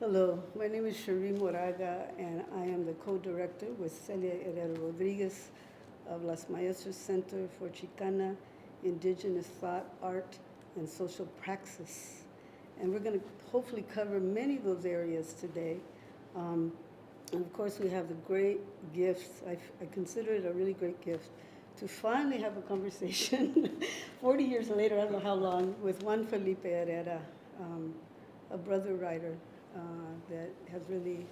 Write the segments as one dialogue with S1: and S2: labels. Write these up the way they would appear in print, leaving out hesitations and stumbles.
S1: Hello, my name is CHERRÍE Moraga, and I am the co-director with CELIA Herrera Rodriguez of Las Maestras Center for Chicana, Indigenous Thought, Art, and Social Praxis. And we're going to hopefully cover many of those areas today. And of course, we have the great gift, I consider it a really great gift, to finally have a conversation 40 years later, I don't know how long, with Juan Felipe Herrera, a brother writer that has really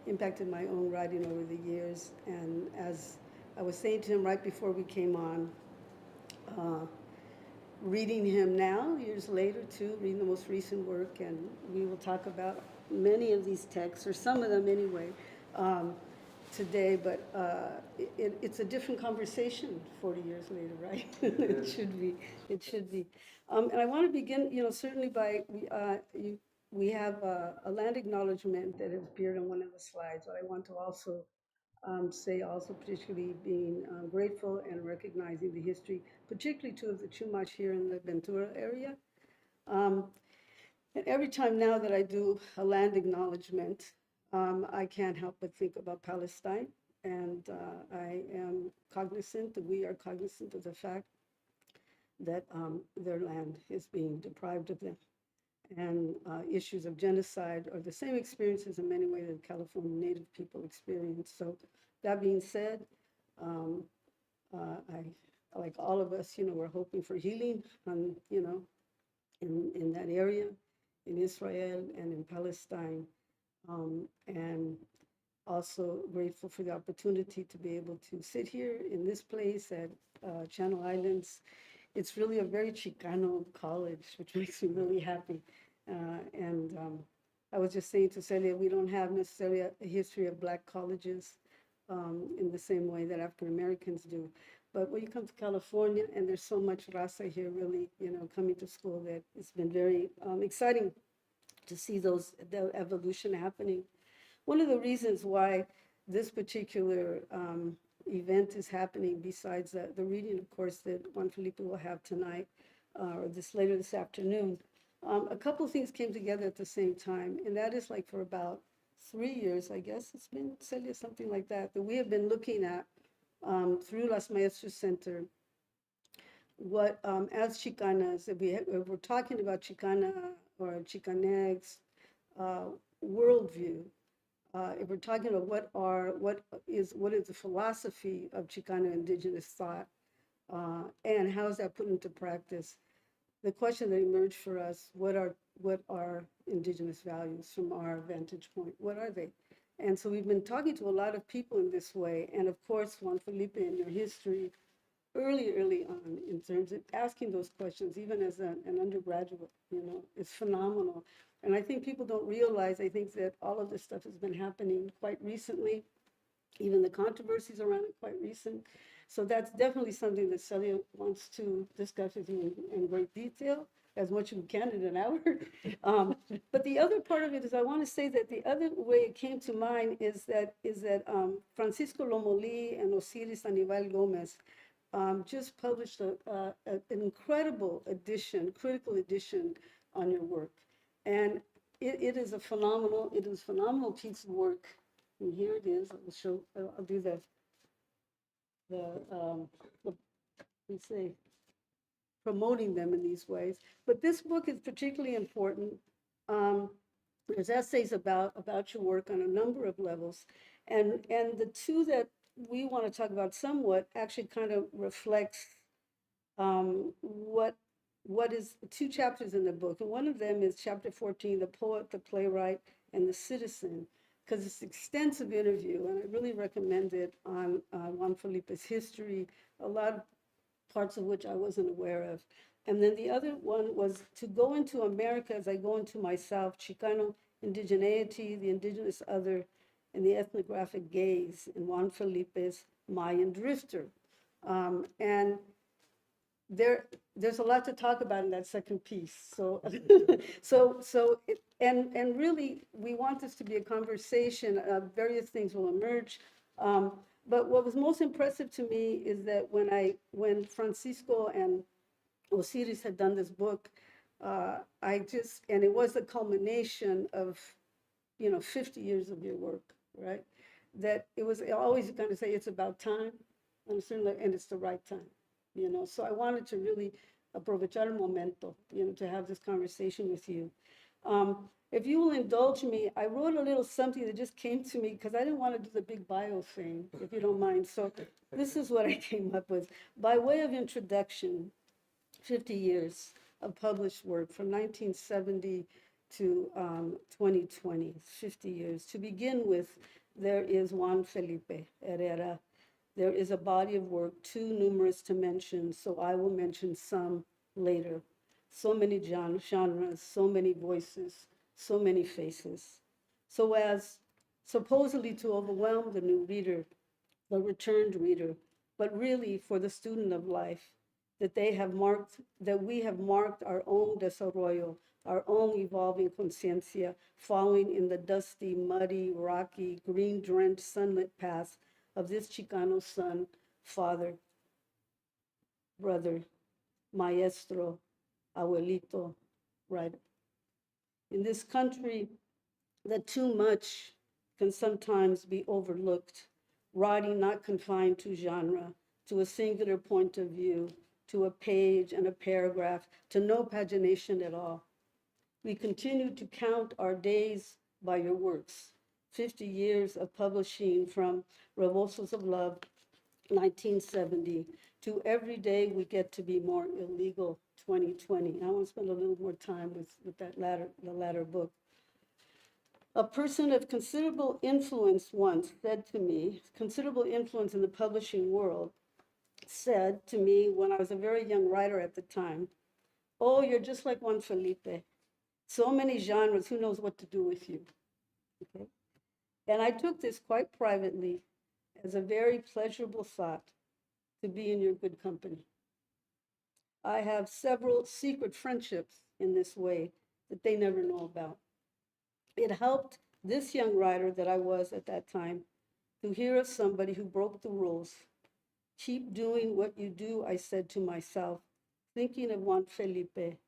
S1: impacted my own writing over the years. And as I was saying to him right before we came on, uh, reading him now, years later too, reading the most recent work, and we will talk about many of these texts, or some of them anyway, um, today, but it's a different conversation 40 years later, right? It should be, it should be. And I want to begin, certainly by, we have a land acknowledgement that has appeared on one of the slides, but I want to also say also particularly being grateful and recognizing the history, particularly to the Chumash here in the Ventura area. Um, and every time now that I do a land acknowledgement, I can't help but think about Palestine. And I am cognizant, that we are cognizant of the fact that their land is being deprived of them. And issues of genocide are the same experiences in many ways that California Native people experience. So that being said, um, like all of us, we're hoping for healing in that area, in Israel and in Palestine. And also grateful for the opportunity to be able to sit here in this place at Channel Islands. It's really a very Chicano college, which makes me really happy. And I was just saying to Celia, we don't have necessarily a history of Black colleges in the same way that African Americans do. But when you come to California, and there's so much raza here really, coming to school, that it's been very exciting to see the evolution happening. One of the reasons why this particular event is happening, besides the reading, of course, that Juan Felipe will have tonight, or later this afternoon, a couple of things came together at the same time, and that is like for about 3 years, I guess it's been, Celia, something like that, that we have been looking at through Las Maestras Center, what, as Chicanas, if we're talking about Chicana or Chicanx worldview, if we're talking about what is the philosophy of Chicano indigenous thought, and how is that put into practice? The question that emerged for us: what are indigenous values from our vantage point? What are they? And so we've been talking to a lot of people in this way, and of course, Juan Felipe, in your history, early on, in terms of asking those questions, even as an undergraduate, is phenomenal. And I think people don't realize, I think that all of this stuff has been happening quite recently, even the controversies around it quite recent. So that's definitely something that Celia wants to discuss with you in great detail, as much as we can in an hour. But the other part of it is, I want to say that the other way it came to mind is that Francisco Lomoli and Osiris Aníbal Gomez just published an incredible edition, critical edition on your work. And it is a phenomenal piece of work. And here it is. I'll do let's say, promoting them in these ways. But this book is particularly important. There's essays about your work on a number of levels. And the two that we want to talk about somewhat actually kind of reflects what is two chapters in the book. And one of them is chapter 14, the poet, the playwright, and the citizen, because it's an extensive interview, and I really recommend it on Juan Felipe's history, a lot of parts of which I wasn't aware of. And then the other one was to go into America as I go into myself, Chicano indigeneity, the indigenous other, and the ethnographic gaze in Juan Felipe's Mayan Drifter. And there's a lot to talk about in that second piece. So, and really, we want this to be a conversation. Various things will emerge. But what was most impressive to me is that when Francisco and Osiris had done this book, and it was the culmination of 50 years of your work, right? That it was always going to say it's about time, and it's the right time. So I wanted to really aprovechar el momento, to have this conversation with you. If you will indulge me, I wrote a little something that just came to me because I didn't want to do the big bio thing, if you don't mind. So this is what I came up with. By way of introduction, 50 years of published work from 1970 to 2020, 50 years. To begin with, there is Juan Felipe Herrera. There is a body of work too numerous to mention, so I will mention some later. So many genres, so many voices, so many faces. So as supposedly to overwhelm the new reader, the returned reader, but really for the student of life, that we have marked our own desarrollo, our own evolving conciencia, following in the dusty, muddy, rocky, green-drenched, sunlit path of this Chicano son, father, brother, maestro, abuelito, right? In this country, that too much can sometimes be overlooked, writing not confined to genre, to a singular point of view, to a page and a paragraph, to no pagination at all. We continue to count our days by your works. 50 years of publishing from Revolsos of Love, 1970, to every day we get to be more illegal, 2020. I want to spend a little more time with the latter book. A person of considerable influence once said to me, considerable influence in the publishing world, said to me when I was a very young writer at the time, "Oh, you're just like Juan Felipe. So many genres, who knows what to do with you?" Okay? And I took this quite privately as a very pleasurable thought to be in your good company. I have several secret friendships in this way that they never know about. It helped this young writer that I was at that time to hear of somebody who broke the rules. "Keep doing what you do," I said to myself, thinking of Juan Felipe,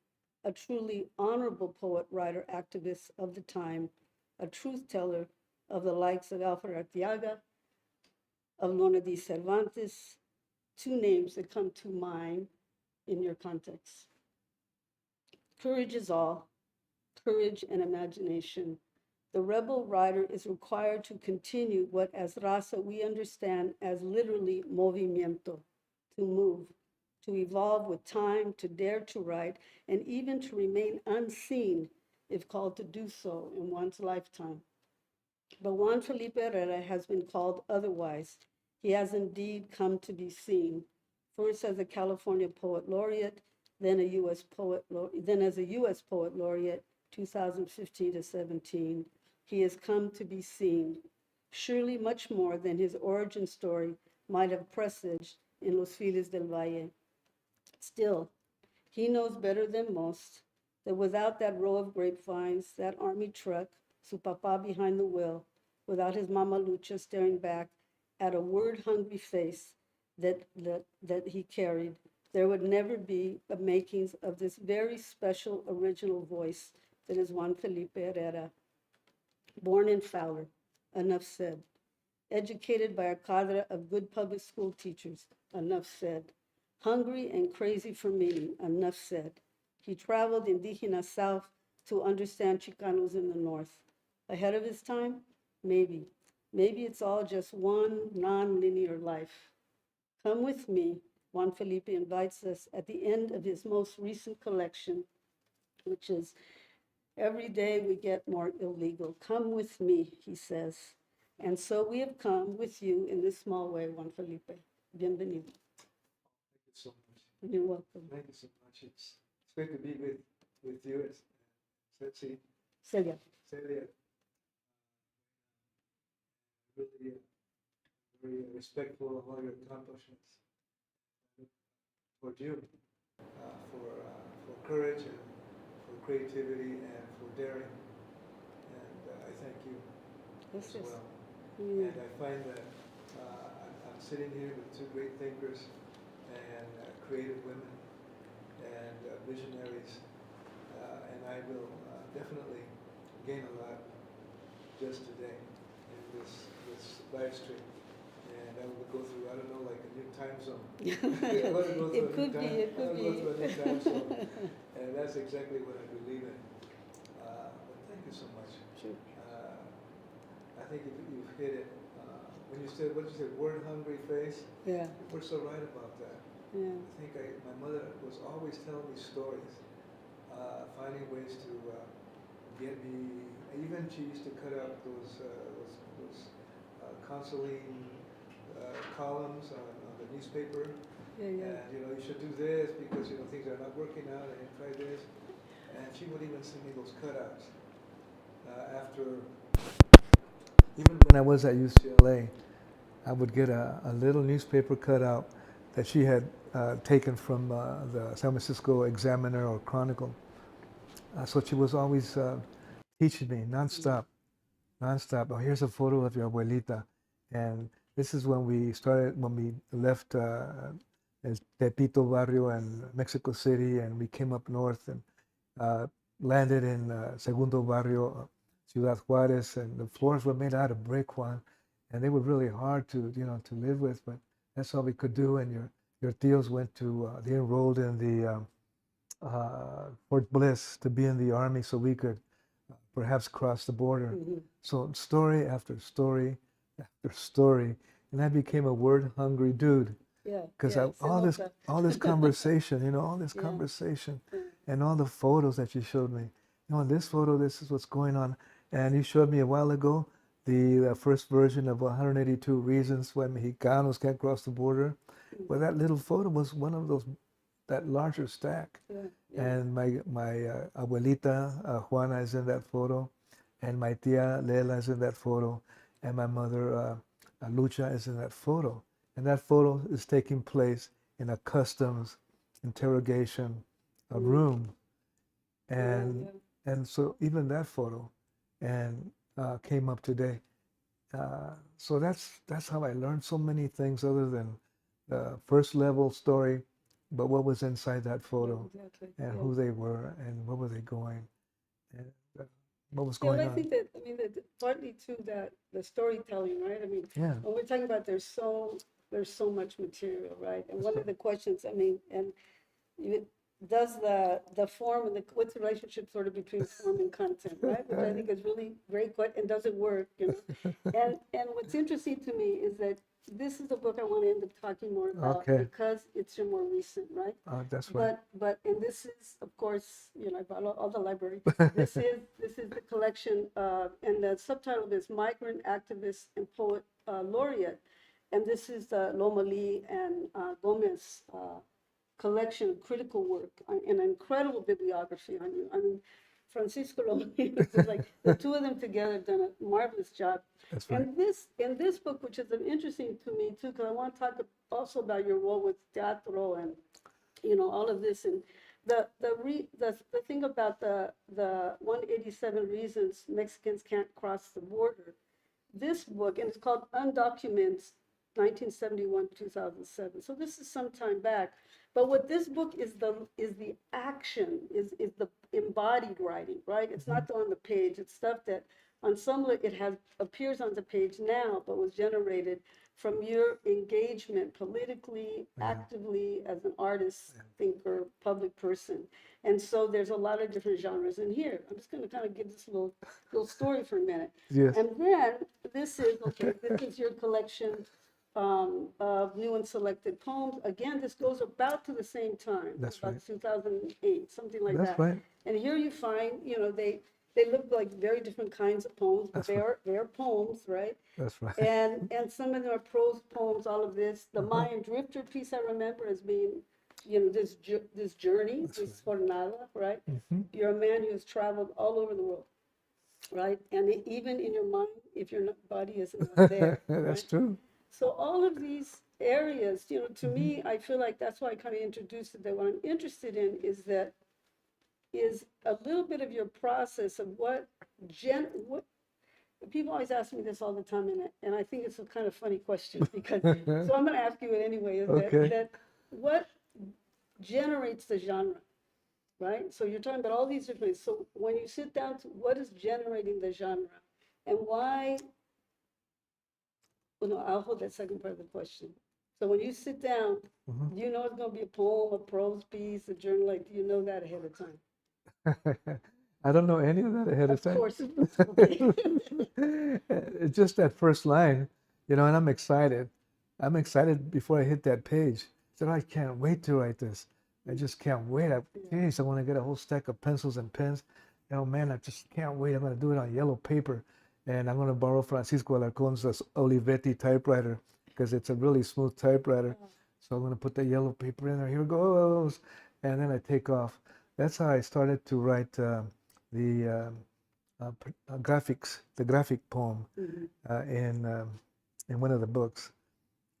S1: a truly honorable poet, writer, activist of the time, a truth teller of the likes of Alfred Arteaga, of Lorna de Cervantes, two names that come to mind in your context. Courage is all, courage and imagination. The rebel writer is required to continue what as raza we understand as literally movimiento, to move, to evolve with time, to dare to write, and even to remain unseen if called to do so in one's lifetime. But Juan Felipe Herrera has been called otherwise. He has indeed come to be seen, first as a California Poet Laureate, then as a US Poet Laureate, 2015 to 17. He has come to be seen, surely much more than his origin story might have presaged in Los Files del Valle. Still, he knows better than most that without that row of grapevines, that army truck, su papa behind the wheel, without his mama Lucha staring back at a word-hungry face that he carried, there would never be the makings of this very special original voice that is Juan Felipe Herrera. Born in Fowler, enough said. Educated by a cadre of good public school teachers, enough said. Hungry and crazy for meaning, enough said. He traveled Indígena South to understand Chicanos in the North. Ahead of his time? Maybe. Maybe it's all just one non-linear life. Come with me, Juan Felipe invites us at the end of his most recent collection, which is Every Day We Get More Illegal. Come with me, he says. And so we have come with you in this small way, Juan Felipe. Bienvenido.
S2: Thank you so much.
S1: You're welcome.
S2: Thank you so much. It's great to be with you,
S1: Celia.
S2: Celia. Really very respectful of all your accomplishments. For you, for courage and for creativity and for daring. And I thank you as well. And I find that I'm sitting here with two great thinkers and creative women and visionaries, and I will definitely gain a lot just today in this live stream. And I would go through, I don't know, like a new time zone. I want to go through
S1: It could be, it could be.
S2: I want to go through a new time zone. And that's exactly what I believe in. But thank you so much.
S1: Sure.
S2: I think you've hit it. When you said, what did you say, word hungry face?
S1: Yeah.
S2: We're so right about that.
S1: Yeah.
S2: I think my mother was always telling me stories, finding ways to get me. Even she used to cut out those counseling columns on the newspaper.
S1: Yeah.
S2: And you should do this because things are not working out, and try this. And she would even send me those cutouts even when I was at UCLA, I would get a little newspaper cutout that she had taken from the San Francisco Examiner or Chronicle. So she was always teaching me nonstop. Oh, here's a photo of your abuelita. And this is when we left Tepito Barrio and Mexico City, and we came up north and landed in Segundo Barrio, Ciudad Juarez, and the floors were made out of brick, Juan, and they were really hard to live with, but that's all we could do. And your tios went to, they enrolled in the Fort Bliss to be in the army so we could perhaps cross the border.
S1: Mm-hmm.
S2: So story after story after story, and I became a word-hungry dude.
S1: Yeah.
S2: Because all this conversation, all this conversation, and all the photos that you showed me. In this photo, this is what's going on. And you showed me a while ago the first version of 182 reasons why Mexicanos can't cross the border. Mm-hmm. Well, that little photo was one of those, that larger stack. Yeah. And my abuelita, Juana, is in that photo. And my tia, Lela, is in that photo. And my mother, Lucha, is in that photo. And that photo is taking place in a customs interrogation room. And and so even that photo came up today. So that's how I learned so many things other than the first level story, but what was inside that photo, and who they were and where were they going, and what was going on.
S1: I think that partly too that the storytelling, right? When we're talking about there's so much material, right? And one of the questions, does the form and what's the relationship sort of between form and content, right? Which I think is really great, and does it work, And what's interesting to me is that this is a book I want to end up talking more about because it's your more recent, right?
S2: That's right.
S1: And this is, of course, I bought all the library. This is the collection, and the subtitle is Migrant Activist and Poet Laureate, and this is Loma Lee and Gomez collection of critical work, an incredible bibliography on you. Francisco Loma Lee, like the two of them together have done a marvelous job.
S2: That's right.
S1: And in this book, which is interesting to me too, because I want to talk also about your role with teatro and all of this, and the thing about the 187 reasons Mexicans can't cross the border. This book, and it's called Undocuments, 1971-2007. So this is some time back. But what this book is the action, is the embodied writing, right? It's not on the page. It's stuff that on some it appears on the page now, but was generated from your engagement politically, actively as an artist, thinker, public person. And so there's a lot of different genres in here. I'm just going to kind of give this little story for a minute.
S2: Yes.
S1: And then this is your collection of new and selected poems. Again, this goes about to the same time.
S2: That's
S1: about
S2: right.
S1: 2008, something like that.
S2: That's right.
S1: And here you find, they look like very different kinds of poems, but they are poems, right?
S2: That's right.
S1: And some of them are prose poems, all of this. The Mayan Drifter piece I remember as being, this journey, this jornada, right? Mm-hmm. You're a man who has traveled all over the world, right? And even in your mind, if your body isn't there.
S2: That's
S1: right?
S2: true.
S1: So all of these areas, to me, I feel like that's why I kind of introduced it, that what I'm interested in is a little bit of your process of what people always ask me this all the time, and I think it's a kind of funny question because, so I'm going to ask you it anyway, is that what generates the genre, right? So you're talking about all these different, so when you sit down to what is generating the genre, And why, well, no, I'll hold that second part of the question. So when you sit down,
S2: Mhm.
S1: do you know it's going to be a poem, a prose piece, a journal? Like, do you know that ahead of time?
S2: I don't know any of that ahead of
S1: Of
S2: time.
S1: course. Okay.
S2: It's just that first line, and I'm excited. I'm excited before I hit that page. I said, I can't wait to write this. I just can't wait. Geez, I want to get a whole stack of pencils and pens. Man, I just can't wait. I'm going to do it on yellow paper. And I'm going to borrow Francisco Alarcon's Olivetti typewriter because it's a really smooth typewriter. So I'm going to put the yellow paper in there. Here it goes. And then I take off. That's how I started to write the graphics, the graphic poem in one of the books.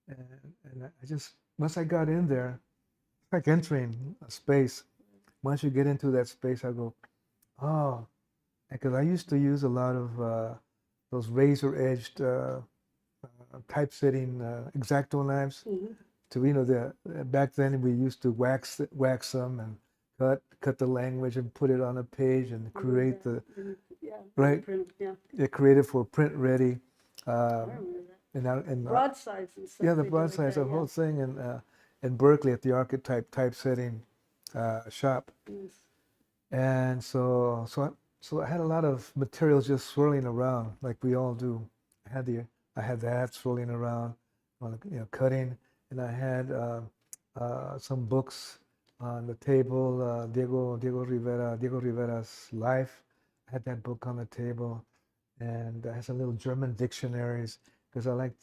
S2: And I just, once I got in there, it's like entering a space. Once you get into that space, I go, oh, because I used to use a lot of those razor-edged typesetting X-Acto knives. To back then we used to wax them and cut the language and put it on a page and create the right. Yeah, created for print ready. And
S1: broadsides and stuff.
S2: yeah, the broadsides, the whole thing in Berkeley at the Archetype typesetting shop.
S1: Yes.
S2: And so I had a lot of materials just swirling around like we all do. I had that swirling around, cutting, and I had some books on the table. Diego Rivera's Life. I had that book on the table, and I had some little German dictionaries because I like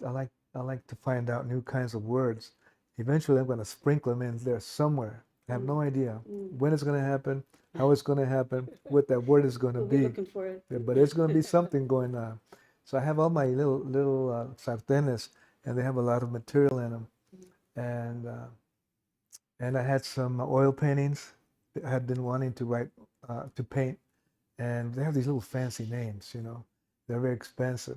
S2: to find out new kinds of words. Eventually, I'm going to sprinkle them in there somewhere. I have no idea when it's going to happen, how it's going to happen, what that word is going to be.
S1: Looking for it.
S2: Yeah, but it's going to be something going on. So I have all my little sartenes, and they have a lot of material in them. And I had some oil paintings. I had been wanting to write, to paint, and they have these little fancy names, They're very expensive.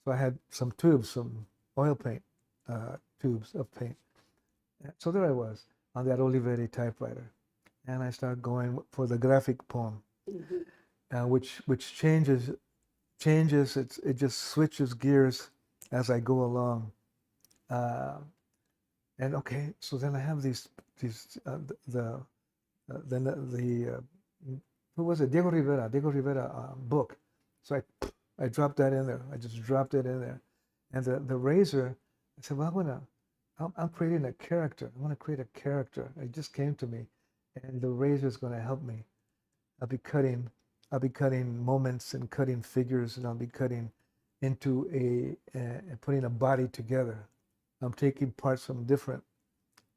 S2: So I had some tubes, some oil paint tubes of paint. So there I was on that Olivetti typewriter, and I started going for the graphic poem, which changes. It just switches gears as I go along. And okay, so then I have these who was it? Diego Rivera book. So I dropped that in there. I just dropped it in there, and the razor. I said, well, I'm creating a character. I want to create a character. It just came to me, and the razor is going to help me. I'll be cutting moments and cutting figures, and I'll be cutting into and putting a body together. I'm taking parts from different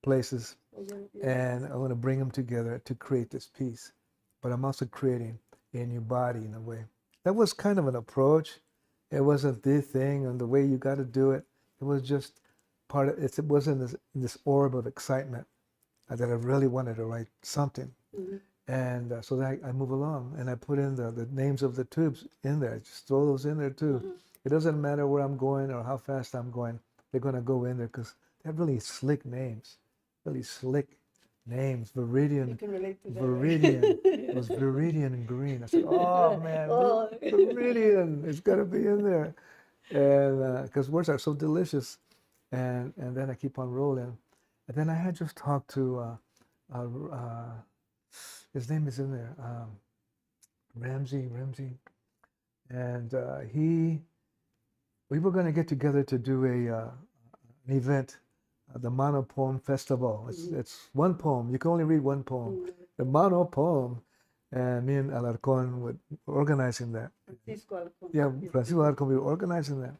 S2: places, and I want to bring them together to create this piece. But I'm also creating a new body in a way. That was kind of an approach. It wasn't the thing and the way you got to do it. It was just part of it. It was in this orb of excitement that I really wanted to write something. And so that I move along, and I put in the names of the tubes in there. Just throw those in there too. It doesn't matter where I'm going or how fast I'm going. They're going to go in there because they have really slick names. Really slick names. Viridian.
S1: You can relate to that.
S2: Viridian. It was Viridian green. I said, oh man, Viridian. It's got to be in there. And because words are so delicious. And then I keep on rolling. And then I had just talked to his name is in there, Ramsey, and we were going to get together to do an event, the Mono Poem Festival. It's one poem. You can only read one poem. The Mono Poem, and me and Alarcon were organizing that.
S1: Francisco Alarcon.
S2: Yeah, Francisco Alarcon, we were organizing that,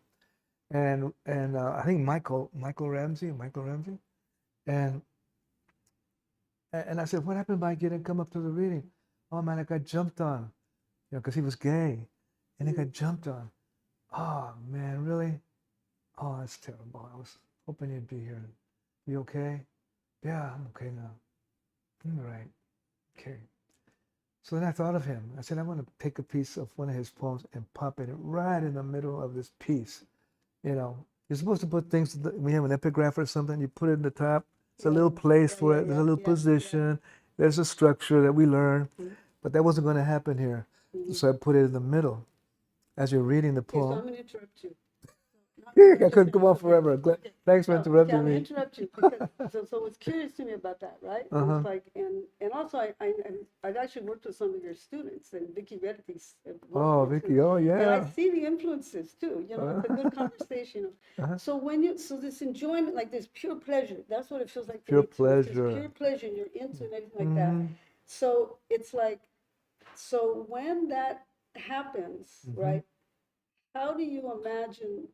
S2: and I think Michael Ramsey, and I said, what happened by getting come up to the reading? Oh man, I got jumped on, because he was gay, and he got jumped on. Oh man, really? Oh, that's terrible. I was hoping you'd be here. You okay? Yeah, I'm okay now. All right. Okay. So then I thought of him. I said, I want to take a piece of one of his poems and pop it right in the middle of this piece. You're supposed to put things, when you have an epigraph or something, you put it in the top. There's a little place for it. There's a little position. There's a structure that we learn. But that wasn't going to happen here. So I put it in the middle.
S3: as you're reading the
S1: Okay, so I'm
S3: poem.
S1: going to interrupt you.
S3: I could go on forever.
S1: Okay.
S3: Thanks for
S1: No,
S3: interrupting
S1: I'm
S3: me.
S1: going to interrupt you because so what's curious to me about that, right? It's like, and also I've actually worked with some of your students, and Vicky Reddy's.
S3: Oh, Vicky, oh
S1: And I
S3: yeah.
S1: see the influences too. You know, it's a good conversation. So so this enjoyment, like this pure pleasure, that's what it feels like to
S3: Pure
S1: me too. It's this
S3: pleasure.
S1: pure pleasure, and you're into and everything like that. So it's like, so when that happens, right? How do you imagine,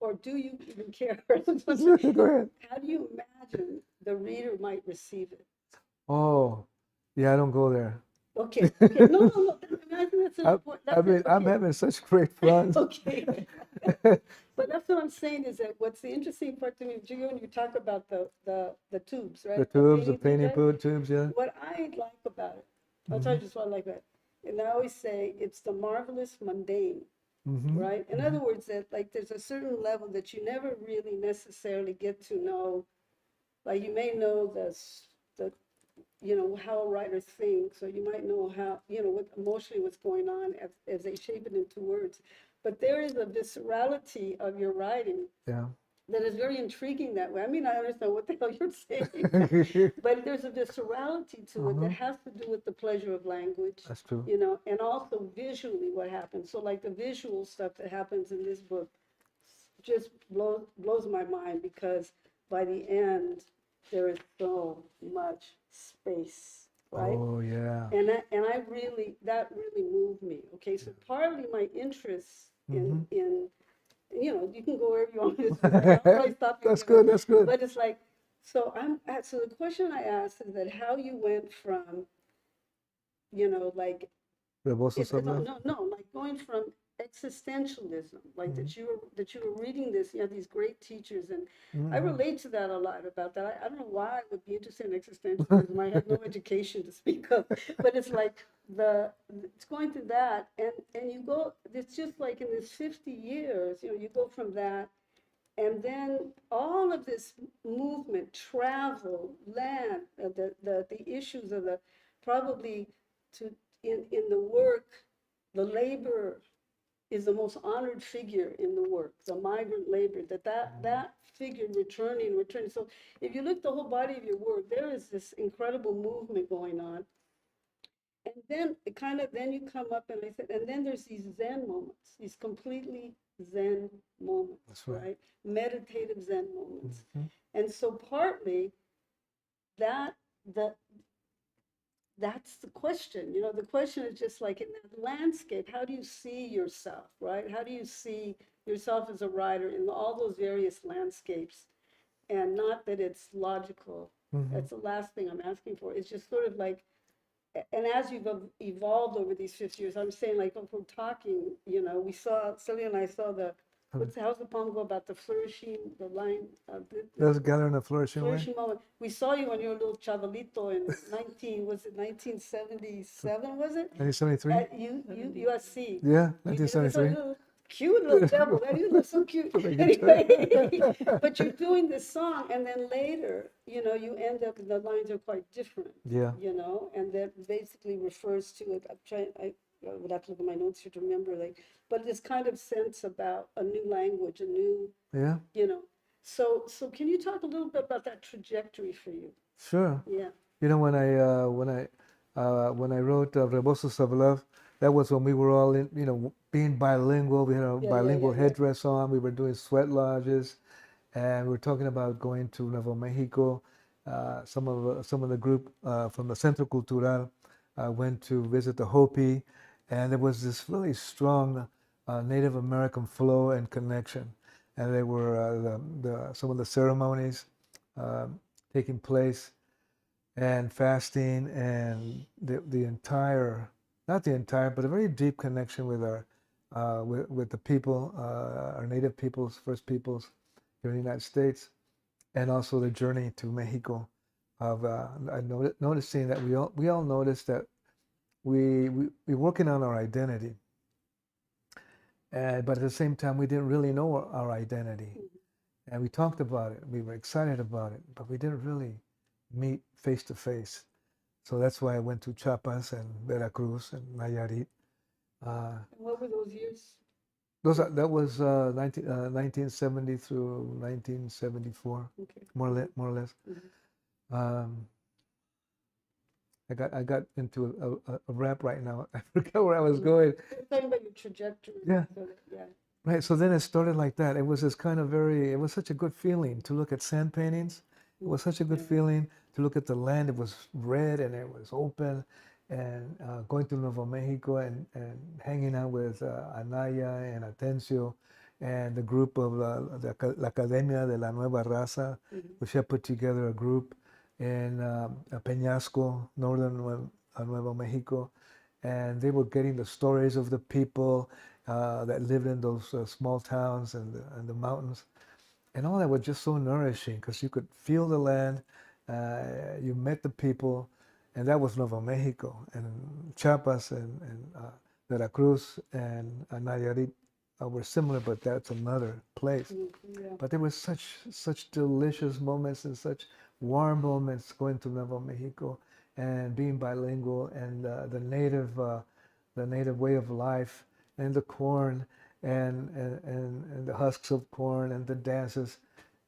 S1: or do you even care?
S3: Go ahead.
S1: How do you imagine the reader might receive it?
S3: Oh, yeah, I don't go there.
S1: Okay, okay, no, I think that's an important.
S3: I mean, I'm
S1: okay.
S3: having such great fun.
S1: Okay. But that's what I'm saying is that what's the interesting part to me, Gio, when you talk about the tubes, right?
S3: The tubes, the painting
S1: right?
S3: tubes, yeah.
S1: What I like about it, I'll tell you just what I like about it. And I always say it's the marvelous mundane, right? In other words, that like there's a certain level that you never really necessarily get to know. Like you may know the you know how a writer thinks, or you might know how, you know, what emotionally what's going on as they shape it into words. But there is a viscerality of your writing
S3: Yeah.
S1: that is very intriguing that way. I mean, I understand what the hell you're saying, but there's a viscerality to it that has to do with the pleasure of language.
S3: That's true.
S1: You know, and also visually what happens. So like the visual stuff that happens in this book just blows my mind, because by the end there is so much space, right?
S3: Oh yeah.
S1: And I really, that really moved me. Okay, so partly my interest in you know, you can go wherever you want. I'll probably stop you.
S3: That's good. That's good.
S1: But it's like, so so the question I asked is that how you went from, you know, like, like going from existentialism, like that you were reading this, you know, these great teachers, and I relate to that a lot about that. I don't know why I would be interested in existentialism. I had no education to speak of, but it's like it's going to that, and you go. It's just like in this 50 years, you know, you go from that. And then all of this movement, travel, land, the issues of the probably to in the work, the labor is the most honored figure in the work, the migrant labor, that figure returning. So if you look at the whole body of your work, there is this incredible movement going on. And then it kind of, then you come up and I said, and then there's these Zen moments, these completely Zen moments,
S3: That's right.
S1: Meditative Zen moments. And so partly that that's the question. You know, the question is just like in that landscape, how do you see yourself, right? How do you see yourself as a writer in all those various landscapes? And not that it's logical. That's the last thing I'm asking for. It's just sort of like, and as you've evolved over these 50 years, I'm saying, like, if we're talking, you know, we saw, Celia and I saw how's the poem go about the flourishing, the line?
S3: Let's gather in a flourishing
S1: moment. We saw you when you were a little chavalito in 1977, was it?
S3: 1973?
S1: At USC.
S3: Yeah, 1973.
S1: Cute little devil, man, you look so cute. Anyway, but you're doing this song, and then later, you know, you end up, the lines are quite different.
S3: Yeah.
S1: You know, and that basically refers to it. I would have to look at my notes here to remember, like, but this kind of sense about a new language, a new, you know. So can you talk a little bit about that trajectory for you?
S3: Sure.
S1: Yeah.
S3: You know, when I wrote Rebosos of Love, that was when we were all in, you know, being bilingual. We had a bilingual headdress on. We were doing sweat lodges, and we were talking about going to Nuevo Mexico. Some of the group from the Centro Cultural went to visit the Hopi, and there was this really strong Native American flow and connection. And there were some of the ceremonies taking place, and fasting, and the entire, not the entire, but a very deep connection with our with the people, our native peoples, First Peoples here in the United States, and also the journey to Mexico. Of noticing that we all noticed that we're working on our identity, but at the same time we didn't really know our identity, and we talked about it. We were excited about it, but we didn't really meet face to face. So that's why I went to Chiapas and Veracruz and Nayarit,
S1: And what were those years?
S3: That was 1970 through 1974,
S1: Okay.
S3: more or less. Um, I got into a rap right now. I forgot where I was going.
S1: You're talking about your trajectory.
S3: Yeah.
S1: Yeah.
S3: Right. So then it started like that. It was this kind of it was such a good feeling to look at sand paintings. It was such a good feeling to look at the land. It was red and it was open. And going to Nuevo Mexico and hanging out with Anaya and Atencio and the group of la Academia de la Nueva Raza, which had put together a group in Peñasco, northern Nuevo Mexico. And they were getting the stories of the people that lived in those small towns and the mountains. And all that was just so nourishing because you could feel the land, you met the people, and that was Nuevo Mexico. And Chiapas and Veracruz and Nayarit were similar, but that's another place. But there were such delicious moments and such warm moments going to Nuevo Mexico and being bilingual and the native way of life and the corn and the husks of corn and the dances.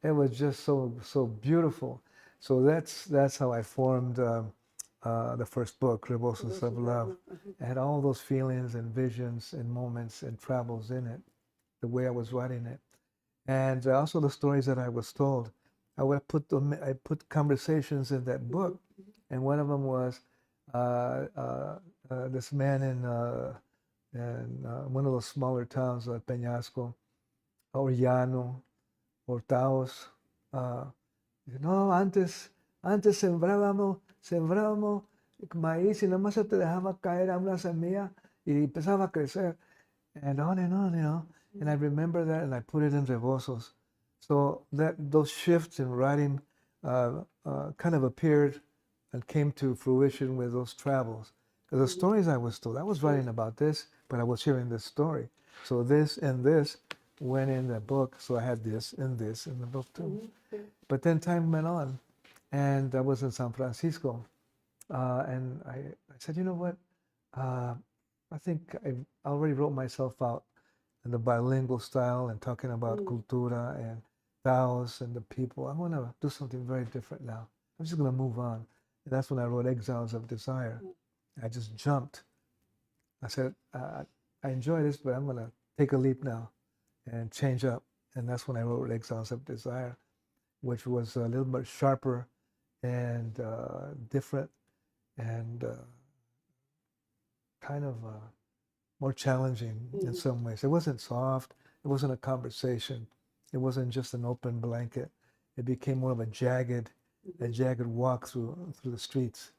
S3: It was just so beautiful. So that's how I formed the first book, Rebosos of Love. It had all those feelings and visions and moments and travels in it, the way I was writing it, and also the stories that I was told. I put conversations in that book, and one of them was this man in one of those smaller towns like Peñasco, or Llano, or Taos. No, antes sembrábamos maíz y nada más se te dejaba caer a una semilla y empezaba a crecer, and on, you know. And I remember that, and I put it in Rebosos. So those shifts in writing kind of appeared and came to fruition with those travels. Because the stories I was told, I was writing about this, but I was hearing this story. So this and this went in the book. So I had this and this in the book too. But then time went on, and I was in San Francisco, and I said, you know what? I think I already wrote myself out in the bilingual style and talking about cultura and Taos and the people. I want to do something very different now. I'm just going to move on. And that's when I wrote Exiles of Desire. I just jumped. I said, I enjoy this, but I'm going to take a leap now and change up. And that's when I wrote Exiles of Desire, which was a little bit sharper and different and kind of more challenging in some ways. It wasn't soft. It wasn't a conversation. It wasn't just an open blanket. It became more of a jagged walk through the streets.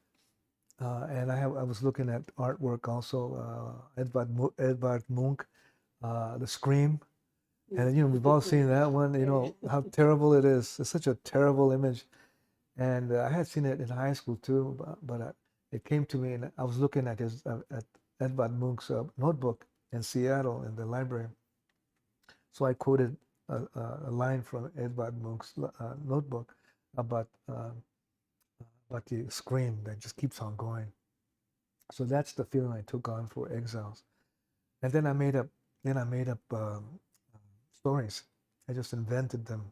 S3: And I was looking at artwork also, Edvard Munch, The Scream. And, you know, we've all seen that one, you know, how terrible it is. It's such a terrible image. And I had seen it in high school too, but it came to me, and I was looking at at Edvard Munch's notebook in Seattle in the library. So I quoted a line from Edvard Munch's notebook about the scream that just keeps on going. So that's the feeling I took on for Exiles. And then I made up stories. I just invented them.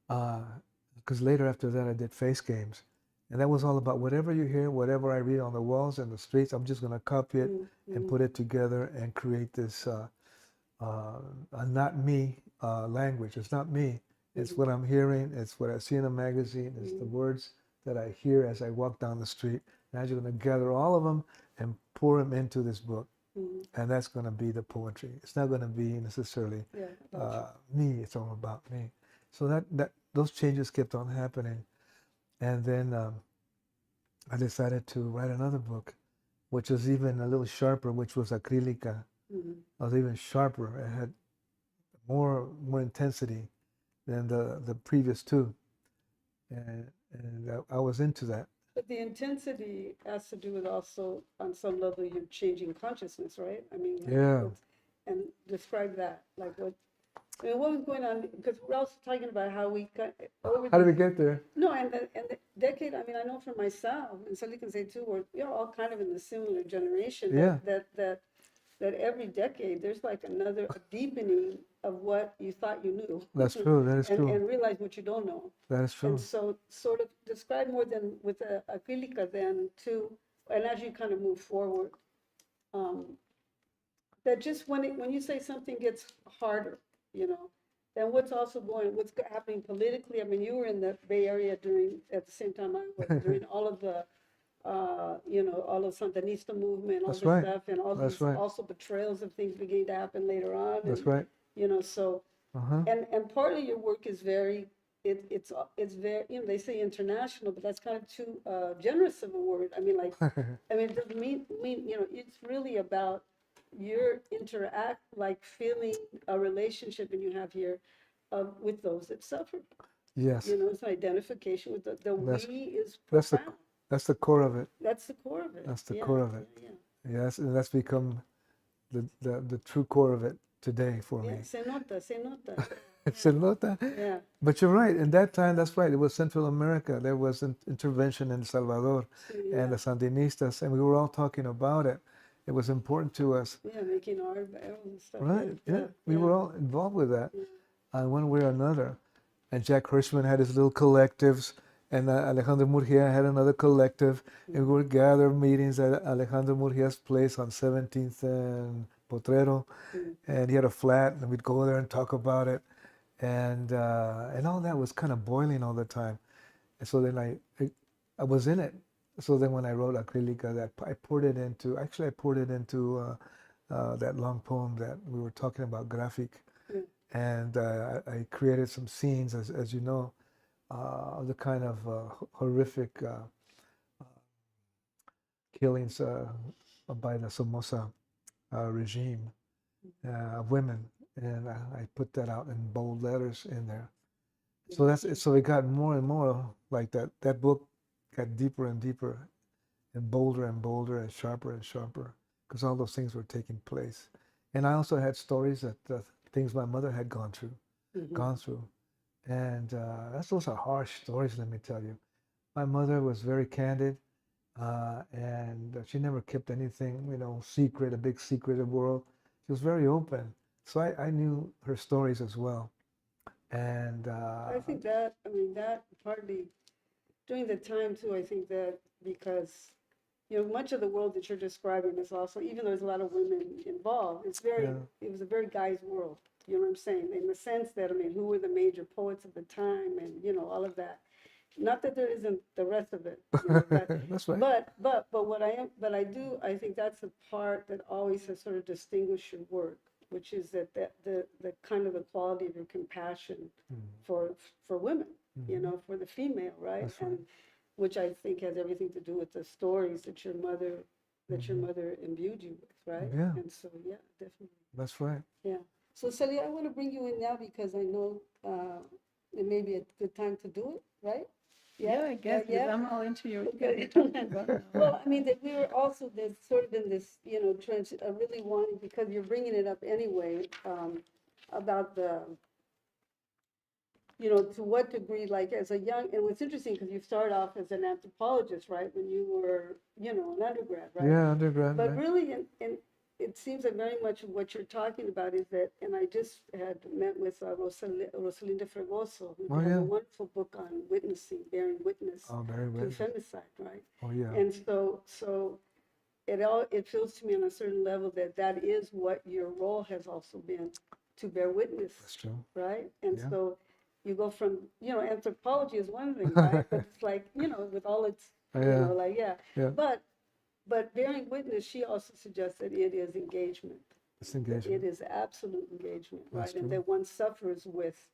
S3: Because later after that I did Face Games. And that was all about whatever you hear, whatever I read on the walls and the streets, I'm just going to copy it and put it together and create this not me language. It's not me. It's what I'm hearing. It's what I see in a magazine. It's the words that I hear as I walk down the street. And I'm just going to gather all of them and pour them into this book. And that's going to be the poetry. It's not going to be necessarily me. It's all about me. So those changes kept on happening. And then I decided to write another book, which was even a little sharper, which was Acrílica. It was even sharper. It had more intensity than the previous two. And I was into that.
S1: But the intensity has to do with also, on some level, you changing consciousness, right? I mean,
S3: yeah.
S1: And describe that, like what? I mean, what was going on? Because we're also talking about how we got over.
S3: How did we get there?
S1: No, and the decade. I mean, I know for myself, and Sally can say too, we're all kind of in the similar generation.
S3: Yeah.
S1: That every decade there's like a deepening of what you thought you knew.
S3: That's true. That is true.
S1: And realize what you don't know.
S3: That is true.
S1: And so, sort of describe more than with acrylica then too, and as you kind of move forward, that just when you say something gets harder, then what's happening politically? I mean, you were in the Bay Area at the same time I was, during all of the, all of Sandinista movement, all
S3: That's
S1: this
S3: right.
S1: stuff, and all
S3: That's
S1: these
S3: right.
S1: also betrayals of things beginning to happen later on.
S3: That's
S1: and,
S3: right.
S1: So,
S3: Uh-huh.
S1: and partly your work is very, it's very, they say international, but that's kind of too generous of a word. I mean, it doesn't mean, it's really about your feeling a relationship and you have here with those that suffer.
S3: Yes.
S1: It's an identification with the we is
S3: That's
S1: profound.
S3: That's the core of it.
S1: That's the core of it.
S3: That's the core of it. Yes, and that's become the true core of it today for me.
S1: Se nota.
S3: Se nota.
S1: Yeah.
S3: But you're right. In that time, that's right. It was Central America. There was an intervention in El Salvador and the Sandinistas, and we were all talking about it. It was important to us.
S1: Yeah, making art and stuff.
S3: Right. Yeah. We were all involved with that in one way or another. And Jack Hirschman had his little collectives, and Alejandro Murgia had another collective, and we would gather meetings at Alejandro Murgia's place on 17th and Potrero, and he had a flat, and we'd go there and talk about it, and all that was kind of boiling all the time. And so then I was in it. So then when I wrote Acrylica, I poured it into that long poem that we were talking about, Graphic. And I created some scenes, as you know, the kind of horrific killings by the Somoza regime of women, and I put that out in bold letters in there. So it got more and more like that. That book got deeper and deeper, and bolder and sharper, because all those things were taking place. And I also had stories that things my mother had gone through, and those are harsh stories. Let me tell you, my mother was very candid, and she never kept anything, secret, a big secret of the world. She was very open, so I knew her stories as well. And
S1: I think that partly during the time too. I think that because much of the world that you're describing is also, even though there's a lot of women involved, it was a very guy's world. You know what I'm saying? In the sense that, who were the major poets of the time, and all of that. Not that there isn't the rest of it.
S3: That's right.
S1: But I think that's the part that always has sort of distinguished your work, which is that the kind of the quality of your compassion for women, for the female, right?
S3: That's right.
S1: And which I think has everything to do with the stories that your mother imbued you with, right?
S3: Yeah.
S1: And so, yeah, definitely.
S3: That's right.
S1: Yeah. So, Celia, I want to bring you in now because I know it may be a good time to do it, right?
S4: Yeah, I guess, because I'm all into your
S1: Okay.
S4: talking.
S1: Well, that we were also sort of in this, trench, really wanting, because you're bringing it up anyway, about the, to what degree, like as a young, and what's interesting, because you started off as an anthropologist, right, when you were, an undergrad, right?
S3: Yeah, undergrad.
S1: But
S3: right.
S1: really, it seems that very much what you're talking about is that, and I just had met with Rosalinda Fregoso, who has a wonderful book on witnessing, bearing witness to femicide, right?
S3: Oh, yeah.
S1: And so it feels to me on a certain level that is what your role has also been, to bear witness.
S3: That's true.
S1: Right? And so you go from, anthropology is one thing, right? But it's like, with all its, But bearing witness, she also suggests that it is engagement.
S3: It's engagement.
S1: It is absolute engagement, right?
S3: That's
S1: And
S3: true.
S1: that one suffers with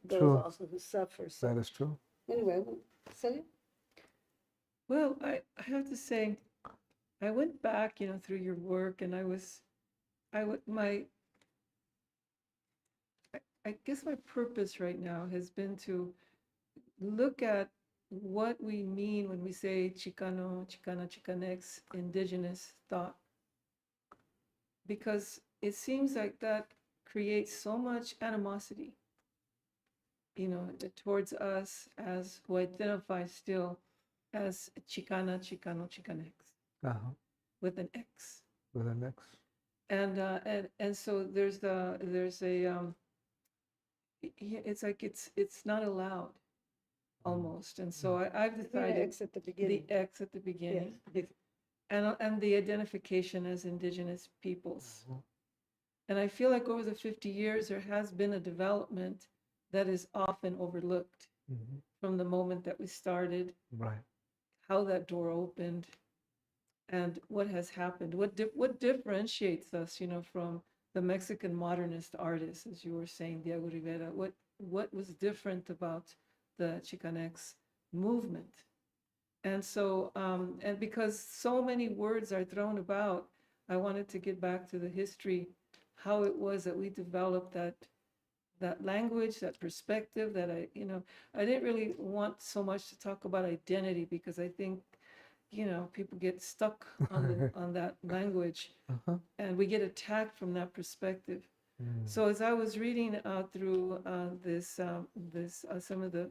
S1: those
S3: True.
S1: also who suffer. So
S3: That is true.
S1: anyway, Celia?
S4: Well, I have to say, I went back, through your work, and I guess my purpose right now has been to look at what we mean when we say Chicano, Chicana, Chicanx, indigenous thought. Because it seems like that create so much animosity, you know, towards us as who identify still as Chicana, Chicano, Chicanx
S3: Uh-huh.
S4: with an X.
S3: With an X.
S4: And so there's a it's like it's not allowed almost. And so I've decided
S1: X at the beginning.
S4: the X at the beginning.
S1: Yes.
S4: And the identification as indigenous peoples.
S3: Mhm.
S4: And I feel like over the 50 years, there has been a development that is often overlooked
S3: Mhm.
S4: from the moment that we started,
S3: Right.
S4: how that door opened, and what has happened. What differentiates us, you know, from the Mexican modernist artists, as you were saying, Diego Rivera? What was different about the Chicanx movement? And so, and because so many words are thrown about, I wanted to get back to the history, how it was that we developed that language, that perspective, that I didn't really want so much to talk about identity because I think, you know, people get stuck on that language,
S3: Uh-huh.
S4: and we get attacked from that perspective.
S3: Mm.
S4: So as I was reading through some of the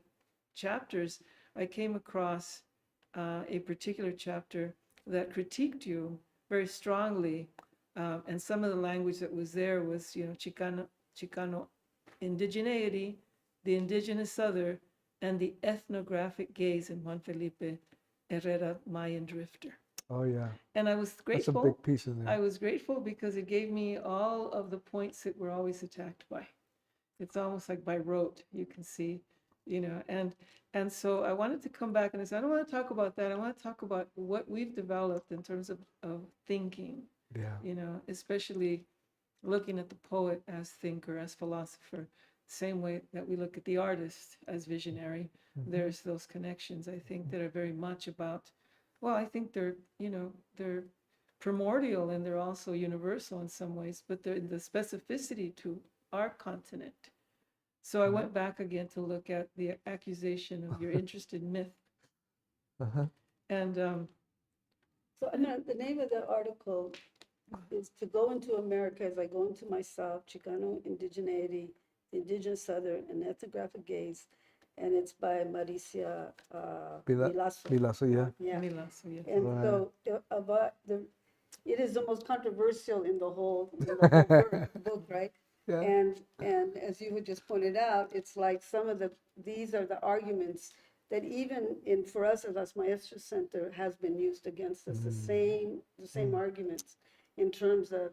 S4: chapters, I came across a particular chapter that critiqued you very strongly, and some of the language that was there was, you know, Chicano indigeneity, the indigenous other, and the ethnographic gaze in Juan Felipe Herrera, Mayan drifter.
S3: Oh yeah.
S4: And I was
S3: That's a
S4: grateful.
S3: big piece in
S4: I
S3: there.
S4: was grateful because it gave me all of the points that we're always attacked by. It's almost like by rote, you can see, you know, and so I wanted to come back and I said, I don't want to talk about that. I want to talk about what we've developed in terms of thinking,
S3: Yeah.
S4: you know, especially looking at the poet as thinker, as philosopher, same way that we look at the artist as visionary.
S3: Mhm.
S4: There's those connections, I think, that are very much about, well, I think they're, you know, they're primordial and they're also universal in some ways, but they're the specificity to our continent. So I went back again to look at the accusation of your interest in myth.
S3: Uh-huh.
S4: And
S1: So the name of the article is To Go into America as I Go into Myself, Chicano Indigeneity, the Indigenous Southern, and Ethnographic Gaze. And it's by Maricia Milazo.
S3: Milazo, yeah.
S1: Yeah.
S4: Milazo, yes.
S1: And
S3: Right.
S1: so about it is the most controversial in the whole work, book, right?
S3: Yeah.
S1: And as you had just pointed out, it's like these are the arguments that even for us at Las Maestras Center has been used against us, the same arguments in terms of,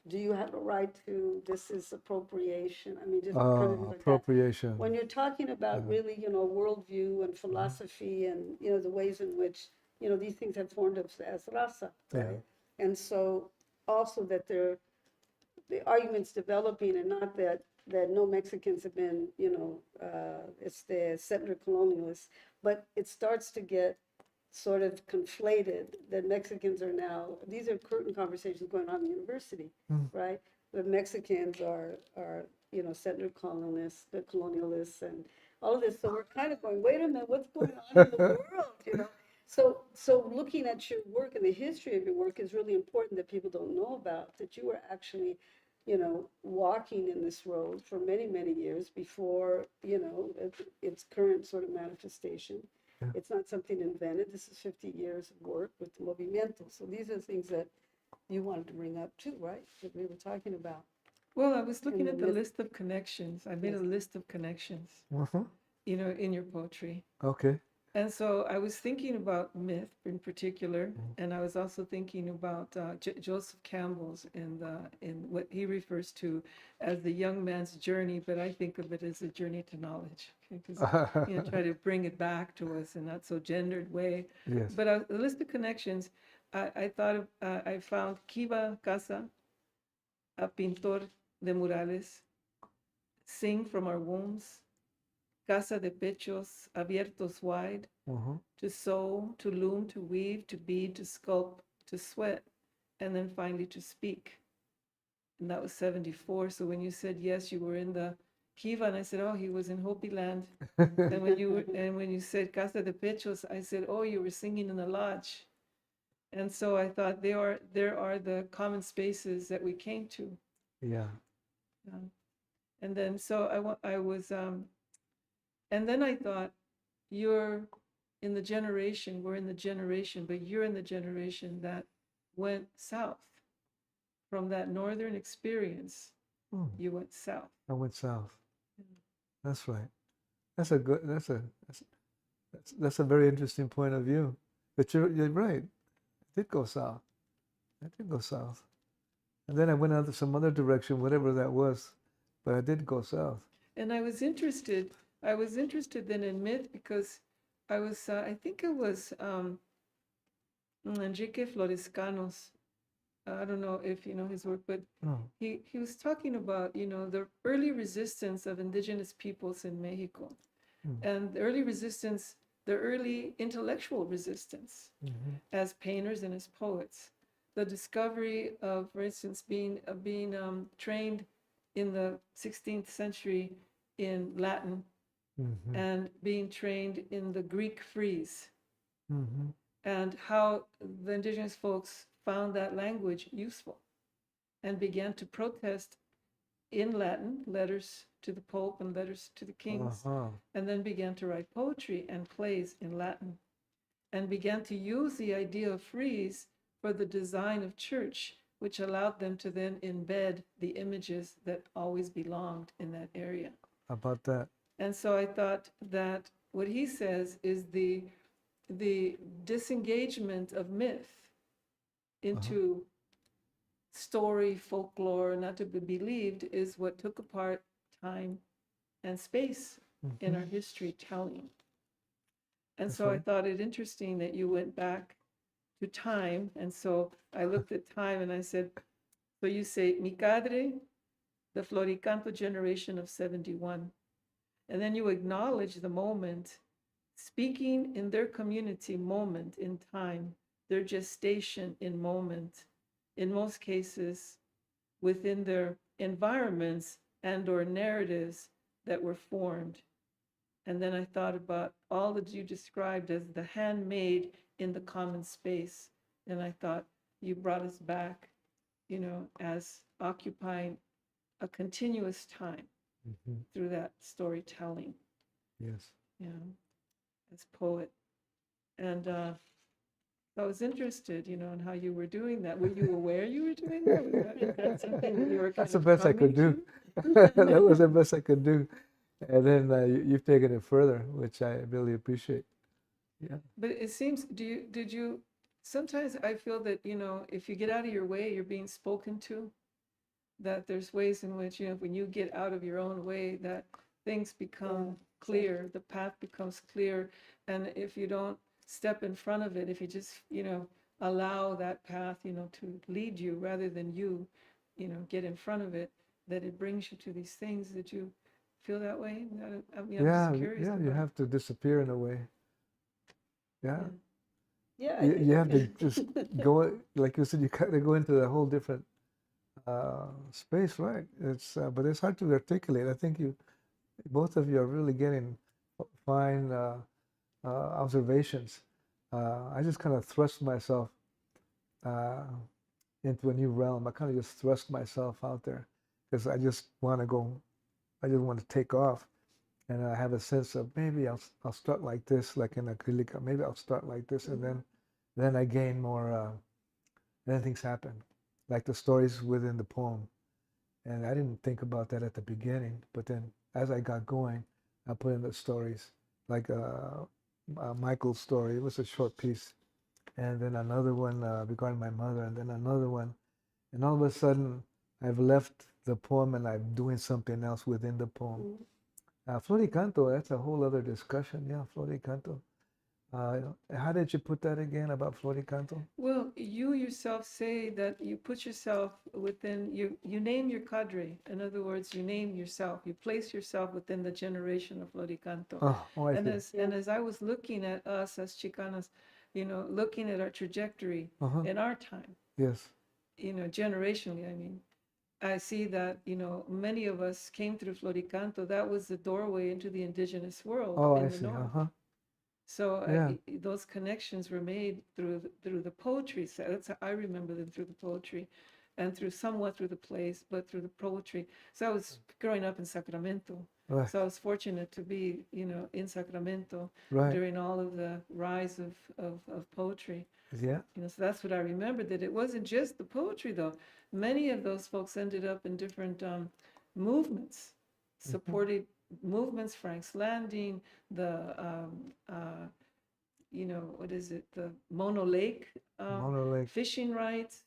S1: do you have a right to, this is appropriation. I mean, just kind of things like that.
S3: Appropriation.
S1: When you're talking about really, you know, worldview and philosophy and, you know, the ways in which, you know, these things have formed us as raza, right? And so also that the arguments developing, and not that no Mexicans have been, you know, it's the settler colonialists, but it starts to get sort of conflated that Mexicans are now, these are current conversations going on in the university, right? The Mexicans are, you know, settler colonialists and all of this. So we're kind of going, wait a minute, what's going on in the world, you know? So looking at your work and the history of your work is really important that people don't know about, that you were actually, you know, walking in this road for many, many years before, you know, its current sort of manifestation.
S3: Yeah.
S1: It's not something invented. This is 50 years of work with the movimiento. So these are things that you wanted to bring up too, right? That we were talking about.
S4: Well, I was looking
S1: And
S4: at
S1: the
S4: the
S1: myth-
S4: list of connections. I made a list of connections,
S3: Uh-huh.
S4: you know, in your poetry.
S3: Okay.
S4: And so I was thinking about myth in particular, and I was also thinking about Joseph Campbell's in what he refers to as the young man's journey, but I think of it as a journey to knowledge, because you know, try to bring it back to us in not so gendered way.
S3: Yes.
S4: But the list of connections, I thought of, I found Kiva Casa, a pintor de murales, Sing from Our Wombs, Casa de Pechos Abiertos Wide,
S3: Uh-huh.
S4: to sew, to loom, to weave, to bead, to sculpt, to sweat, and then finally to speak. And that was 74. So when you said, yes, you were in the Kiva, and I said, oh, he was in Hopi land. And when you said Casa de Pechos, I said, oh, you were singing in the lodge. And so I thought there are the common spaces that we came to.
S3: Yeah.
S4: Yeah. And then so I was and then I thought, you're in the generation, we're in the generation, but you're in the generation that went south. From that northern experience, you went south.
S3: I went south.
S4: Yeah.
S3: That's right. That's a good. That's a very interesting point of view. But you're right. I did go south. I did go south, and then I went out some other direction, whatever that was. But I did go south.
S4: And I was interested. I was interested then in myth because I was. I think it was Enrique Florescanos. I don't know if you know his work, but he was talking about the early resistance of indigenous peoples in Mexico, and the early resistance, the early intellectual resistance, as painters and as poets, the discovery of, for instance, being trained in the 16th century in Latin, and being trained in the Greek frieze, and how the indigenous folks found that language useful and began to protest in Latin, letters to the Pope and letters to the kings, and then began to write poetry and plays in Latin, and began to use the idea of frieze for the design of church, which allowed them to then embed the images that always belonged in that area.
S3: About that.
S4: And so I thought that what he says is the disengagement of myth into story, folklore, not to be believed, is what took apart time and space in our history telling. And so I thought it interesting that you went back to time. And so I looked at time and I said, so you say, mi cadre, the Floricanto generation of 71. And then you acknowledge the moment, speaking in their community moment in time, their gestation in moment, in most cases within their environments and or narratives that were formed. And then I thought about all that you described as the handmade in the common space. And I thought you brought us back, as occupying a continuous time through that storytelling.
S3: Yes.
S4: As poet. And I was interested, in how you were doing that. Were you aware you were doing that? Was that something that you were
S3: That's the best I could do. That was the best I could do. And then you've taken it further, which I really appreciate. Yeah.
S4: But it seems, did you, sometimes I feel that, if you get out of your way, you're being spoken to, that there's ways in which, when you get out of your own way, that things become clear, the path becomes clear. And if you don't step in front of it, if you just, allow that path, to lead you rather than you, get in front of it, that it brings you to these things. That you feel that way? I'm just curious.
S3: You have to disappear in a way. Yeah.
S1: Yeah.
S3: You have to just go, like you said, you kind of go into a whole different space, right? But it's hard to articulate. I think both of you are really getting fine observations. I just kind of thrust myself into a new realm. I kind of just thrust myself out there because I just want to go. I just want to take off, and I have a sense of maybe I'll start like this, like in acrylic. Maybe I'll start like this, and then I gain more. Then things happen, like the stories within the poem. And I didn't think about that at the beginning, but then as I got going, I put in the stories, like Michael's story. It was a short piece, and then another one regarding my mother, and then another one, and all of a sudden, I've left the poem and I'm doing something else within the poem. Floricanto, that's a whole other discussion. Yeah, Floricanto. How did you put that again about Floricanto?
S4: Well, you yourself say that you put yourself within, you name your cadre. In other words, you name yourself. You place yourself within the generation of Floricanto. And as I was looking at us as Chicanos, looking at our trajectory in our time.
S3: Yes.
S4: Generationally, I mean. I see that, many of us came through Floricanto. That was the doorway into the indigenous world in the north. So those connections were made through the poetry. So that's how I remember them, through the poetry. and somewhat through the plays, but through the poetry. So I was growing up in Sacramento.
S3: Right.
S4: So I was fortunate to be, in Sacramento
S3: Right.
S4: during all of the rise of poetry.
S3: Yeah.
S4: So that's what I remember, that it wasn't just the poetry, though. Many of those folks ended up in different movements, supported movements, Frank's Landing, the, what is it, the Mono Lake, fishing rights,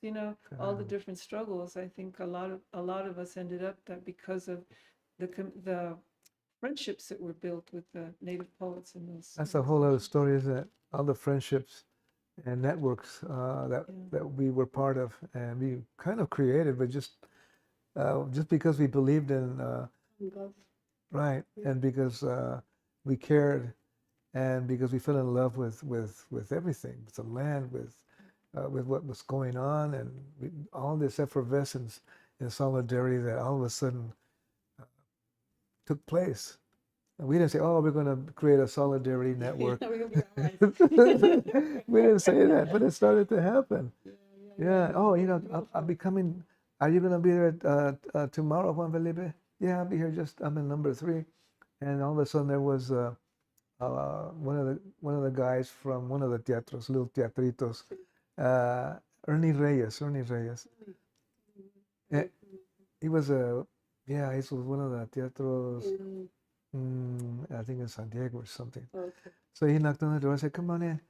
S4: all the different struggles. I think a lot of us ended up that because of the friendships that were built with the native poets and those.
S3: That's a whole other story, isn't it? All the friendships and networks that we were part of, and we kind of created, but just because we believed in
S1: God.
S3: right, and because we cared, and because we fell in love with everything, with the land, with what was going on, and all this effervescence and solidarity that all of a sudden took place. And we didn't say, "Oh, we're going to create a solidarity network." We didn't say that, but it started to happen. Yeah. Oh, I'll be coming. Are you going to be there tomorrow, Juan Felipe? Yeah, I'll be here. I'm in number 3. And all of a sudden there was one of the guys from one of the teatros, little teatritos, Ernie Reyes. He was he was one of the teatros. I think in San Diego or something. Okay. So he knocked on the door and said, "Come on in."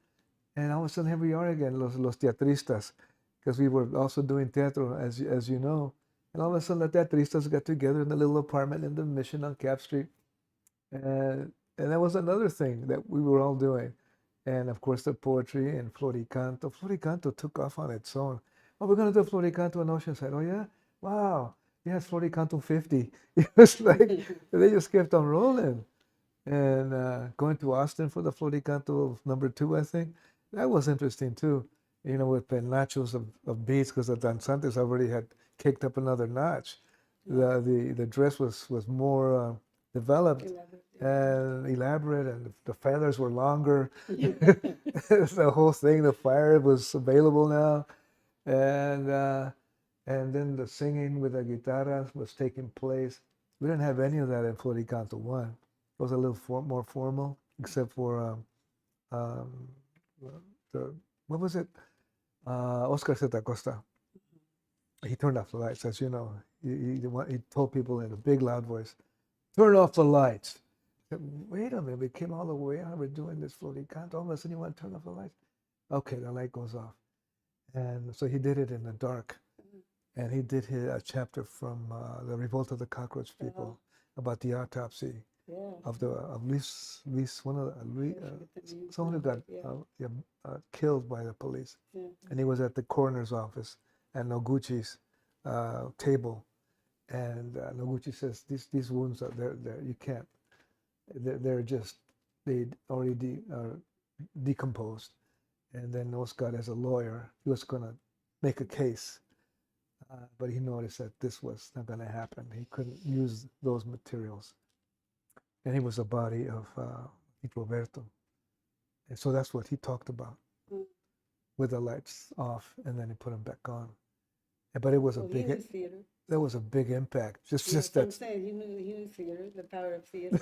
S3: And all of a sudden, here we are again, los teatristas, because we were also doing teatro, as you know. And all of a sudden, the teatristas got together in a little apartment in the Mission on Cap Street. And that was another thing that we were all doing. And of course, the poetry and Floricanto. Floricanto took off on its own. Oh, we're going to do Floricanto in Oceanside. Oh, yeah? Wow. Yeah, it's Floricanto 50. It was like, they just kept on rolling. And going to Austin for the Floricanto number 2, I think. That was interesting, too. With penachos of beads, because the danzantes already had kicked up another notch. The dress was more developed and elaborate, and the feathers were longer. The whole thing, the fire was available now. And then the singing with the guitarras was taking place. We didn't have any of that in Floricanto 1. It was a little more formal, except for what was it? Oscar Zeta Costa. He turned off the lights, as you know. He told people in a big, loud voice, "Turn off the lights." I said, "Wait a minute, we came all the way out. We're doing this Floricanto. All of a sudden, you want to turn off the lights?" Okay, the light goes off. And so he did it in the dark. And he did a chapter from the Revolt of the Cockroach People about the autopsy of Luis, someone who got killed by the police. And he was at the coroner's office at Noguchi's table. And Noguchi says, these wounds are there. You can't. They already decomposed. And then Oscar, as a lawyer, he was going to make a case. But he noticed that this was not going to happen. He couldn't use those materials. And he was the body of Roberto. And so that's what he talked about, with the lights off, and then he put them back on. But it was that was a big impact. Just that. I'm saying
S1: he knew theater, the power of theater.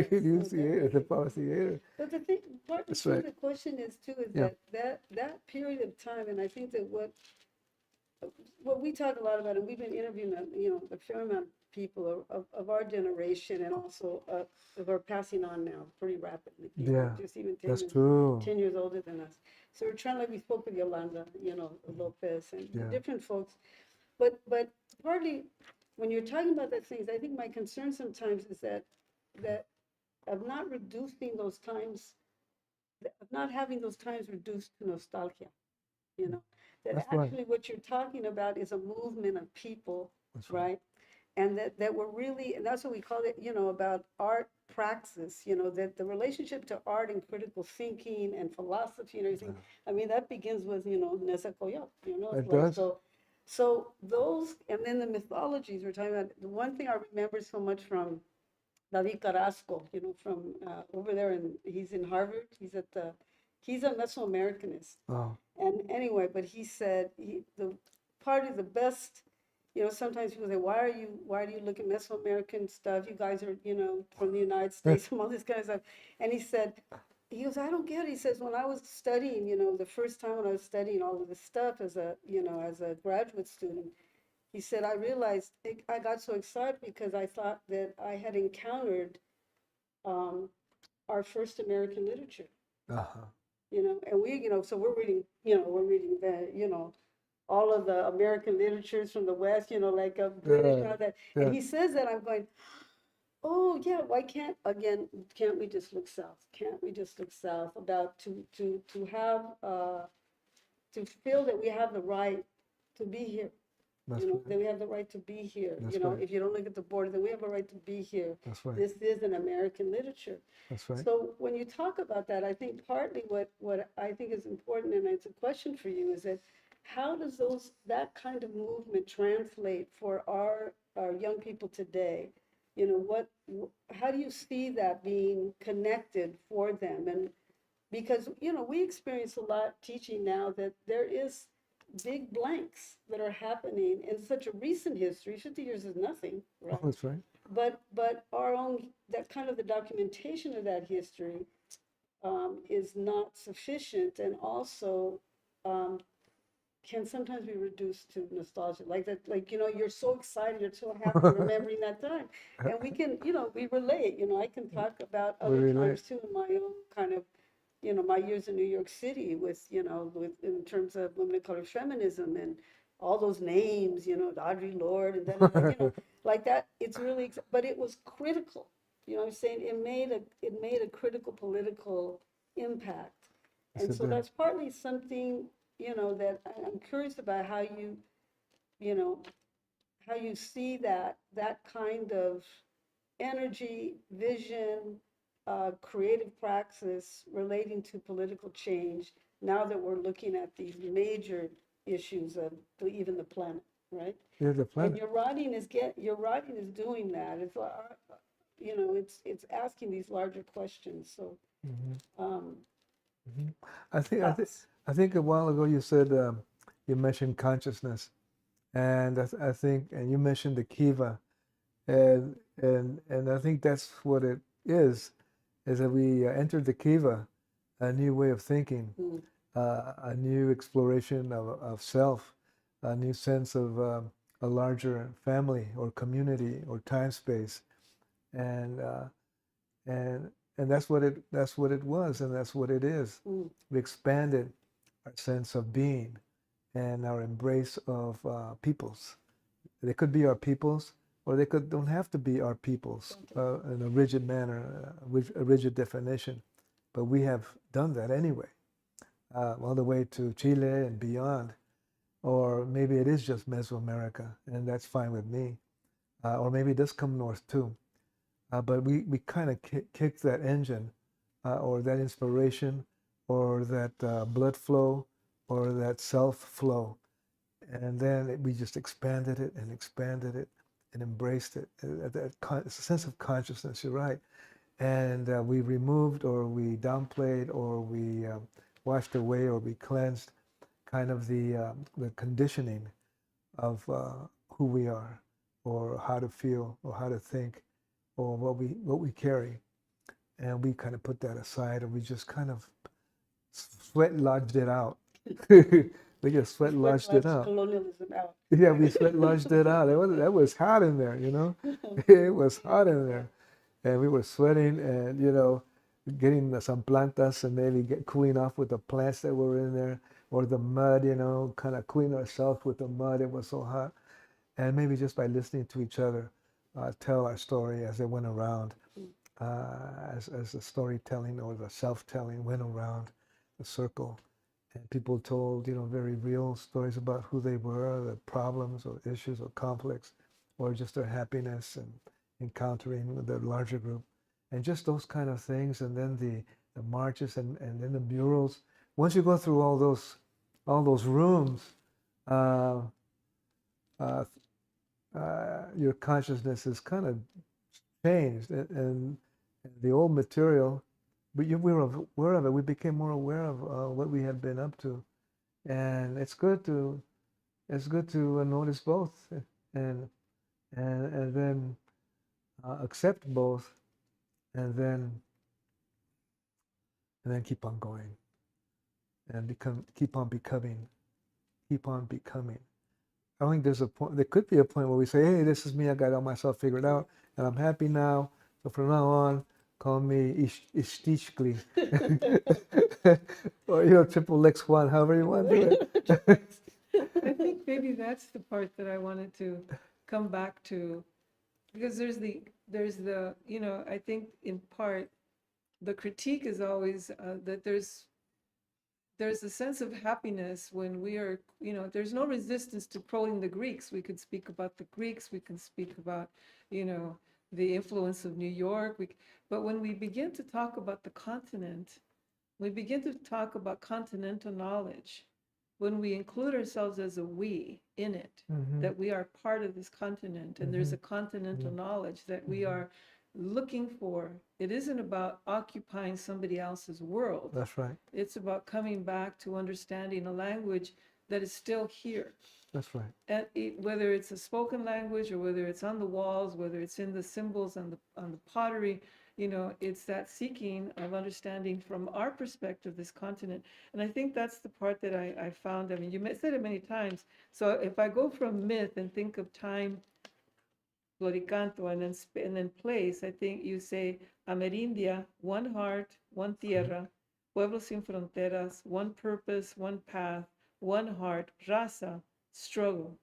S3: He knew theater, the power of theater.
S1: But the question is too, is that period of time, and I think that what we talk a lot about, and we've been interviewing a fair amount of people of our generation, and also of our passing on now pretty rapidly. Just even 10 years older than us. So we're trying, like we spoke with Yolanda, Lopez, and different folks. But partly when you're talking about those things, I think my concern sometimes is that of not reducing those times, of not having those times reduced to nostalgia, that that's actually right. What you're talking about is a movement of people, right? And that we're really, and that's what we call it, about art praxis, that the relationship to art and critical thinking and philosophy and everything, I mean, that begins with, Nessa Coyot,
S3: It does.
S1: So those, and then the mythologies we're talking about, the one thing I remember so much from David Carrasco, from over there, and he's in Harvard, he's a Mesoamericanist.
S3: Oh.
S1: And anyway, but he said, the part of the best, sometimes people say, why do you look at Mesoamerican stuff? You guys are, from the United States, and all this kind of stuff. And he goes, I don't get it. He says, when I was studying, the first time when I was studying all of this stuff as a graduate student, he said, I realized, I got so excited because I thought that I had encountered our first American literature,
S3: Uh-huh.
S1: and so we're reading all of the American literatures from the West, like British and all that.
S3: Yeah.
S1: And he says that, I'm going, oh yeah, why can't we just look south? Can't we just look south about to have to feel that we have the right to be here?
S3: That's
S1: That we have the right to be here.
S3: That's right.
S1: If you don't look at the border, then we have a right to be here.
S3: That's right.
S1: This is an American literature.
S3: That's right.
S1: So when you talk about that, I think partly what I think is important, and it's a question for you, is that how does that kind of movement translate for our young people today? How do you see that being connected for them? And because, we experience a lot teaching now that there is big blanks that are happening in such a recent history. 50 years is nothing, right?
S3: Oh, that's right.
S1: But our own, that kind of the documentation of that history is not sufficient, and also can sometimes be reduced to nostalgia. Like that, you're so excited, you're so happy remembering that time. And we can, we relate, I can talk about other times too in my own kind of, my years in New York City with in terms of women of color feminism and all those names, Audre Lorde and then, like that. It's really, but it was critical. I'm saying it made a critical political impact. And so that's partly something, that I'm curious about how you see that kind of energy, vision, creative praxis relating to political change now that we're looking at these major issues of even the planet, right?
S3: Yeah, the planet.
S1: And your writing is doing that. It's it's asking these larger questions. So
S3: I think a while ago you said you mentioned consciousness, and I think, and you mentioned the kiva, and I think that's what it is that we entered the kiva, a new way of thinking, a new exploration of self, a new sense of a larger family or community or time space, and that's what it was, and that's what it is. We expanded our sense of being and our embrace of peoples. They could be our peoples, or they don't have to be our peoples in a rigid manner, with a rigid definition. But we have done that anyway, all the way to Chile and beyond. Or maybe it is just Mesoamerica, and that's fine with me. Or maybe it does come north too. But we kind of kicked that engine, or that inspiration, or that blood flow, or that self flow. And then we just expanded it and embraced it. That sense of consciousness, you're right. And we removed, or we downplayed, or we washed away, or we cleansed kind of the conditioning of who we are, or how to feel, or how to think, or what we carry. And we kind of put that aside, and we just kind of sweat lodged it out. We just sweat lodged it out.
S1: Colonialism out.
S3: Yeah, we sweat lodged it out. That was hot in there, It was hot in there. And we were sweating and, getting some plantas and maybe cooling off with the plants that were in there, or the mud, kind of cooling ourselves with the mud. It was so hot. And maybe just by listening to each other tell our story as it went around, as the storytelling or the self-telling went around the circle. And people told, very real stories about who they were, the problems or issues or conflicts, or just their happiness and encountering the larger group. And just those kind of things. And then the marches and then the murals. Once you go through all those rooms, your consciousness is kind of changed. And the old material, but we were aware of it. We became more aware of what we had been up to, and it's good to it's good to notice both and and then accept both, and then keep on going and keep on becoming. I think there's a point. There could be a point where we say, "Hey, this is me. I got all myself figured out, and I'm happy now. So from now on, call me Istishkli, or Triple X One, however you want to do it."
S4: I think maybe that's the part that I wanted to come back to, because there's the I think in part the critique is always that there's a sense of happiness when we are, there's no resistance to quoting the Greeks. We could speak about the Greeks, we can speak about, the influence of New York. But when we begin to talk about the continent, we begin to talk about continental knowledge, when we include ourselves as a we in it, that we are part of this continent, and there's a continental knowledge that we are looking for. It isn't about occupying somebody else's world.
S3: That's right.
S4: It's about coming back to understanding a language that is still here.
S3: That's right.
S4: And whether it's a spoken language or whether it's on the walls, whether it's in the symbols on the pottery, it's that seeking of understanding from our perspective, this continent. And I think that's the part that I found. I mean, you said it many times. So if I go from myth and think of time, Floricanto, and then place, I think you say Amerindia, one heart, one tierra, pueblo sin fronteras, one purpose, one path, one heart, raza, struggle.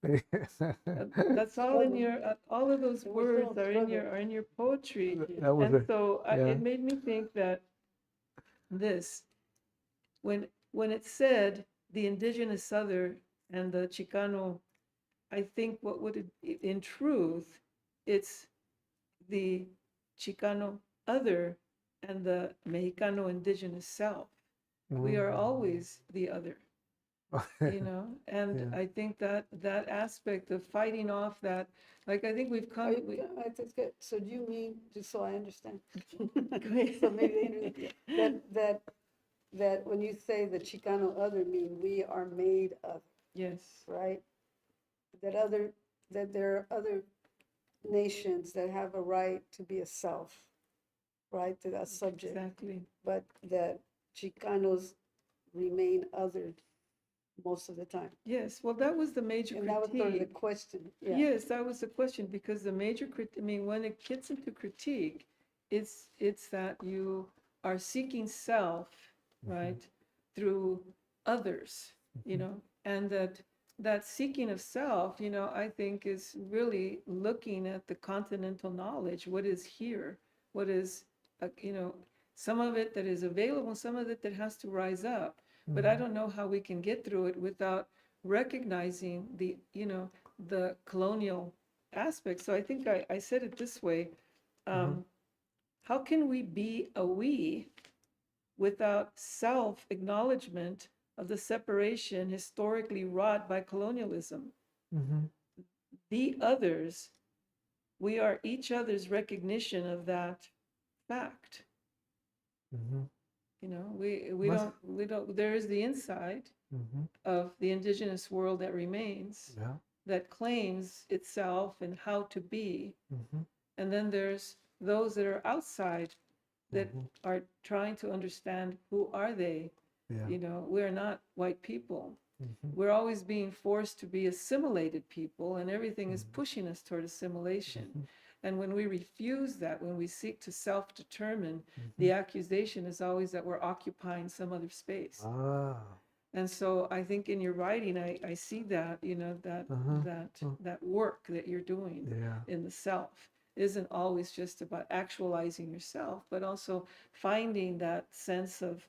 S4: That's all in your, all of those words are in your poetry. And so it made me think that when it said the indigenous other and the Chicano, I think in truth, it's the Chicano other and the Mexicano indigenous self. We are always the other, and I think that aspect of fighting off that, like, I think we've come.
S1: So do you mean, just so I understand, so maybe that when you say the Chicano other, mean we are made of,
S4: yes,
S1: right? That there are other nations that have a right to be a self, right, to that subject.
S4: Exactly.
S1: But that Chicanos remain othered most of the time.
S4: Yes, well, that was the major critique.
S1: And that was sort of the question. Yeah.
S4: Yes, that was the question, because the major critique, I mean, when it gets into critique, it's that you are seeking self, right, through others, and that seeking of self, I think is really looking at the continental knowledge, what is here, what is, some of it that is available, some of it that has to rise up. But I don't know how we can get through it without recognizing the colonial aspect. So I think I said it this way, how can we be a we without self-acknowledgement of the separation historically wrought by colonialism? The others, we are each other's recognition of that fact. We don't, there is the inside of the indigenous world that remains, that claims itself and how to be. And then there's those that are outside that are trying to understand, who are they? We're not white people. We're always being forced to be assimilated people, and everything is pushing us toward assimilation. And when we refuse that, when we seek to self-determine, the accusation is always that we're occupying some other space. And so I think in your writing, I see that, that work that you're doing in the self isn't always just about actualizing yourself, but also finding that sense of,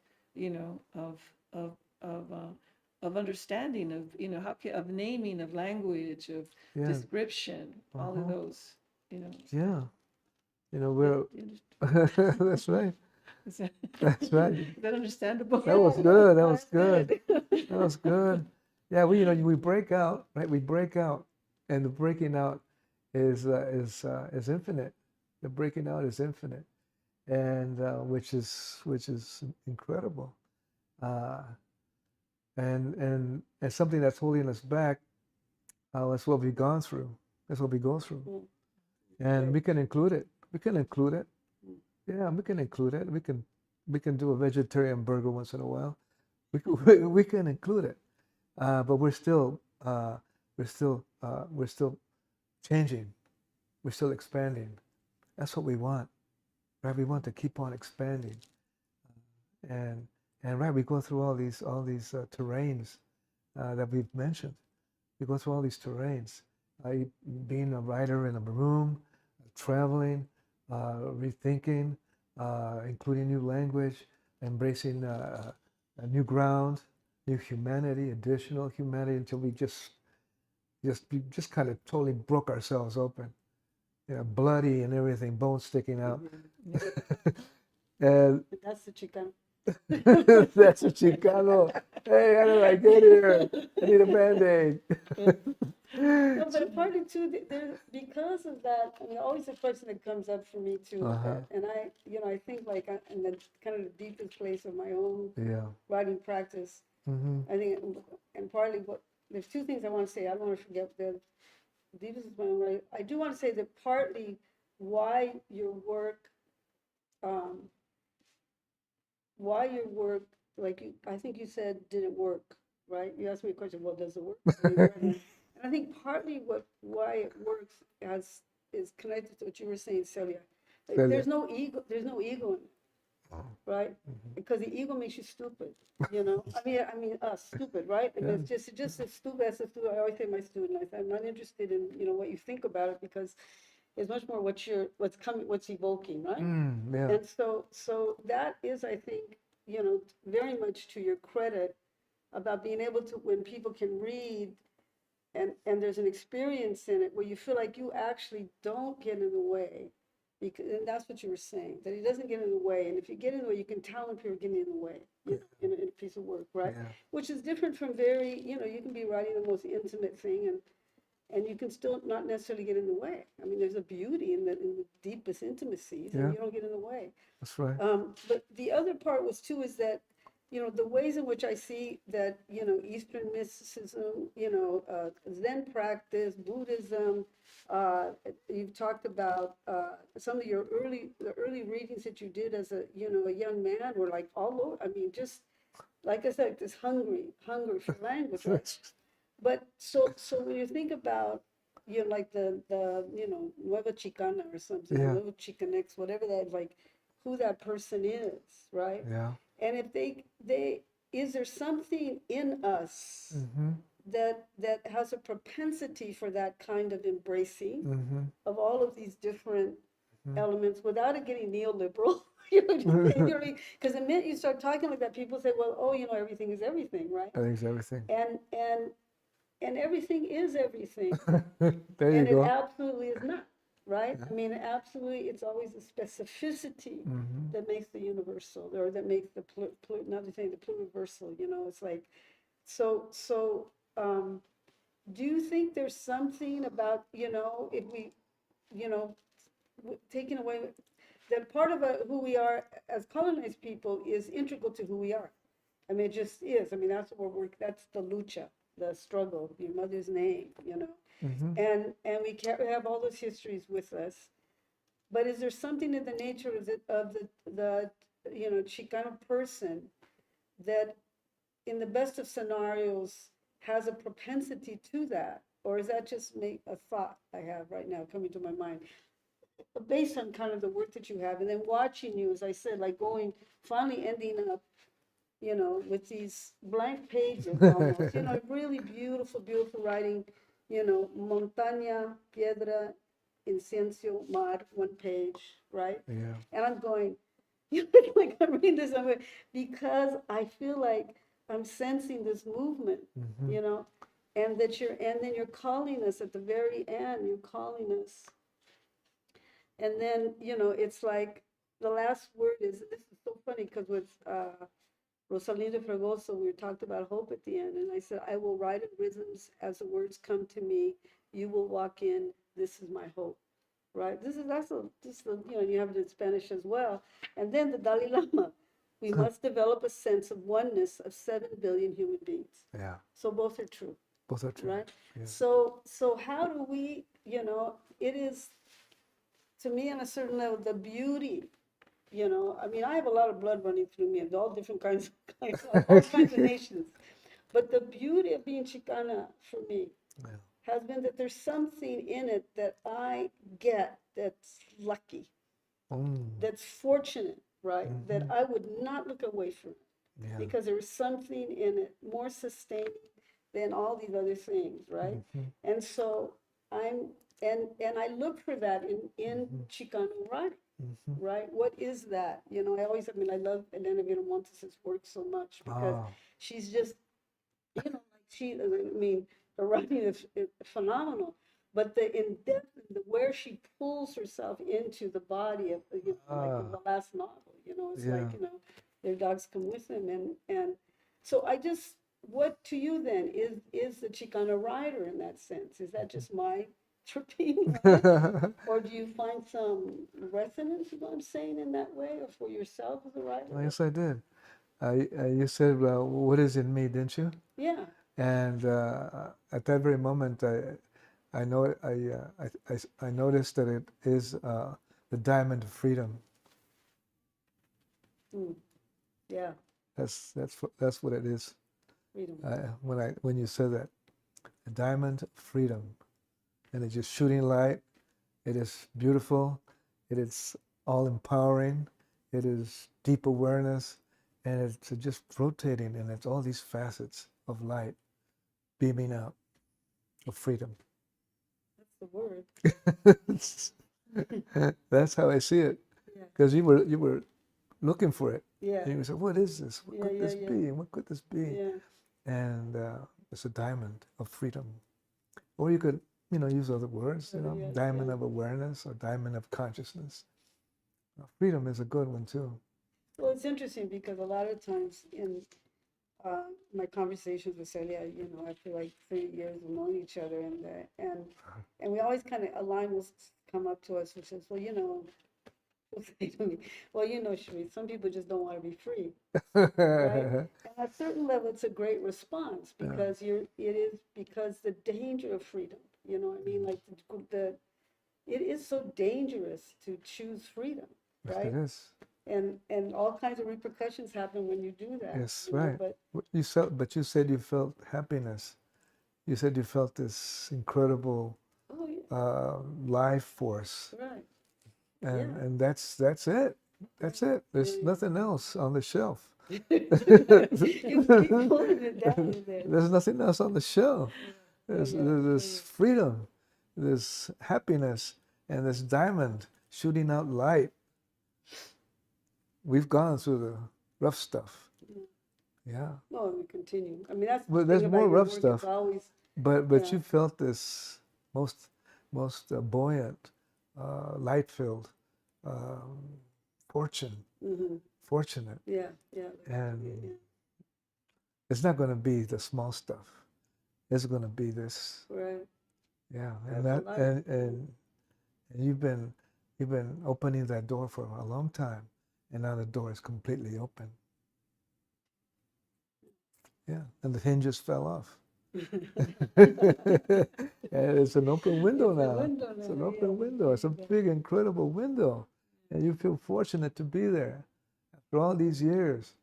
S4: of understanding, of, of naming, of language, of description, all of those.
S3: We're that's right. That's right.
S4: Is that understandable?
S3: That was good. That was good. That was good. Yeah, we break out, right? We break out, and the breaking out is infinite. The breaking out is infinite, and which is incredible. and something that's holding us back. That's what we've gone through. That's what we go through, and we can include it. We can include it. Yeah, we can include it. We can do a vegetarian burger once in a while. We can include it, but we're still changing. We're still expanding. That's what we want, right? We want to keep on expanding, and right, we go through all these terrains that we've mentioned. We go through all these terrains. Being a writer in a room, traveling, rethinking, including new language, embracing a new ground, new humanity, additional humanity, until we just kind of totally broke ourselves open, bloody and everything, bones sticking out. And
S1: that's the Chicano.
S3: That's a Chicano. Hey, how did I get here? I need a Band-Aid.
S1: No, but partly too, because of that, I mean, always the question that comes up for me too, and I think like in the kind of the deepest place of my own writing practice, I think, and partly there's two things I want to say. I don't want to forget the deepest is my own writing. I do want to say that partly why your work, like I think you said, did it work, right? You asked me a question, well, does it work? And I think partly why it works is connected to what you were saying, Celia. Like, there's no ego in it, right? Because the ego makes you stupid, I mean us, stupid, right? And it's just as stupid as a student. I always say to my students, I'm not interested in, what you think about it, because it's much more what's evoking, right? And so that is, I think, very much to your credit about being able to, when people can read and there's an experience in it where you feel like you actually don't get in the way, and that's what you were saying, that he doesn't get in the way. And if you get in the way, you can tell when people are getting in the way, in a piece of work, right? Which is different from you can be writing the most intimate thing and you can still not necessarily get in the way. I mean, there's a beauty in the deepest intimacies, and you don't get in the way.
S3: That's right.
S1: But the other part was too is that, the ways in which I see that, Eastern mysticism, Zen practice, Buddhism, you've talked about some of the early readings that you did as a young man were like all over. I mean, just like I said, this hungry for language, right? But so when you think about, like the Nueva Chicana or something, Nueva Chicanx, whatever that, like who that person is, right?
S3: Yeah.
S1: And if they is there something in us that has a propensity for that kind of embracing of all of these different elements without it getting neoliberal? Because the minute you start talking like that, people say, well, everything is everything, right?
S3: Everything's everything.
S1: And everything is everything.
S3: There you go.
S1: And it absolutely is not, right? I mean, absolutely, it's always the specificity that makes the universal, or that makes the not to say the pluriversal. It's like, so. Do you think there's something about if we, taking away that part of who we are as colonized people is integral to who we are? I mean, it just is. I mean, that's what that's the lucha, the struggle, your mother's name, and we have all those histories with us. But is there something in the nature of the Chicano person that, in the best of scenarios, has a propensity to that, or is that just a thought I have right now coming to my mind, based on kind of the work that you have, and then watching you, as I said, like finally ending up, with these blank pages almost, really beautiful writing, montaña, piedra, incienso, mar, one page, right?
S3: Yeah.
S1: And I'm going, like I'm reading this somewhere, because I feel like I'm sensing this movement, and then you're calling us at the very end, you're calling us. And then, it's like the last word is, this is so funny, because with Rosalinda Fragoso, we talked about hope at the end, and I said, I will write in rhythms as the words come to me. You will walk in. This is my hope, right? You have it in Spanish as well. And then the Dalai Lama, We must develop a sense of oneness of 7 billion human beings.
S3: Yeah.
S1: So both are true.
S3: Both are true.
S1: Right?
S3: Yeah.
S1: So how do we, it is, to me, on a certain level, the beauty, I mean, I have a lot of blood running through me of all different kinds of nations. But the beauty of being Chicana for me has been that there's something in it that I get that's lucky, that's fortunate, right? That I would not look away from it because there was something in it more sustaining than all these other things, right? And so and I look for that in Chicano writing, right? What is that? I love Elena Viramontes' work so much because she's just, her writing is phenomenal, but the in-depth, where she pulls herself into the body of, like in the last novel, it's like, their dogs come with them. And so what to you then is the Chicano writer in that sense? Is that just my tripping? Or do you find some resonance, what I'm saying, in that way, or for yourself as a writer?
S3: Yes, I did. You said, what is in me, didn't you?
S1: Yeah.
S3: And at that very moment, I noticed that it is the diamond of freedom.
S1: Yeah.
S3: That's what it is.
S1: Freedom.
S3: When you said that, a diamond of freedom, and it's just shooting light. It is beautiful. It is all empowering. It is deep awareness, and it's just rotating, and it's all these facets of light beaming out of freedom.
S1: That's the word.
S3: That's how I see it. Because you were looking for it.
S1: Yeah.
S3: And you said, what is this? What could this be? What could this be?
S1: Yeah.
S3: And it's a diamond of freedom. Or you could, use other words, diamond of awareness or diamond of consciousness. Freedom is a good one too.
S1: Well, it's interesting because a lot of times in my conversations with Celia, after like 30 years of knowing each other, and we always kind of, a line will come up to us which says, well, will say to me, well, Sheree, some people just don't want to be free, right? And at a certain level, it's a great response because it is because the danger of freedom, like it is so dangerous to choose freedom, right?
S3: Yes, it is.
S1: And all kinds of repercussions happen when you do that.
S3: Yes, right. But you said you felt happiness. You said you felt this incredible life force.
S1: Right.
S3: And that's it. That's it. There's nothing else on the shelf.
S1: You keep pulling it down there.
S3: There's nothing else on the shelf. There's freedom, there's happiness, and this diamond shooting out light. We've gone through the rough stuff. Yeah.
S1: Well, we continue. I mean, that's.
S3: But there's more rough stuff.
S1: Always,
S3: but you felt this most buoyant, light-filled, fortunate.
S1: Yeah.
S3: And it's not going to be the small stuff. It's going to be this.
S1: Right.
S3: Yeah, and you've been opening that door for a long time, and now the door is completely open. Yeah, and the hinges fell off. And it's an open window now. It's an open window. It's a big, incredible window, and you feel fortunate to be there after all these years.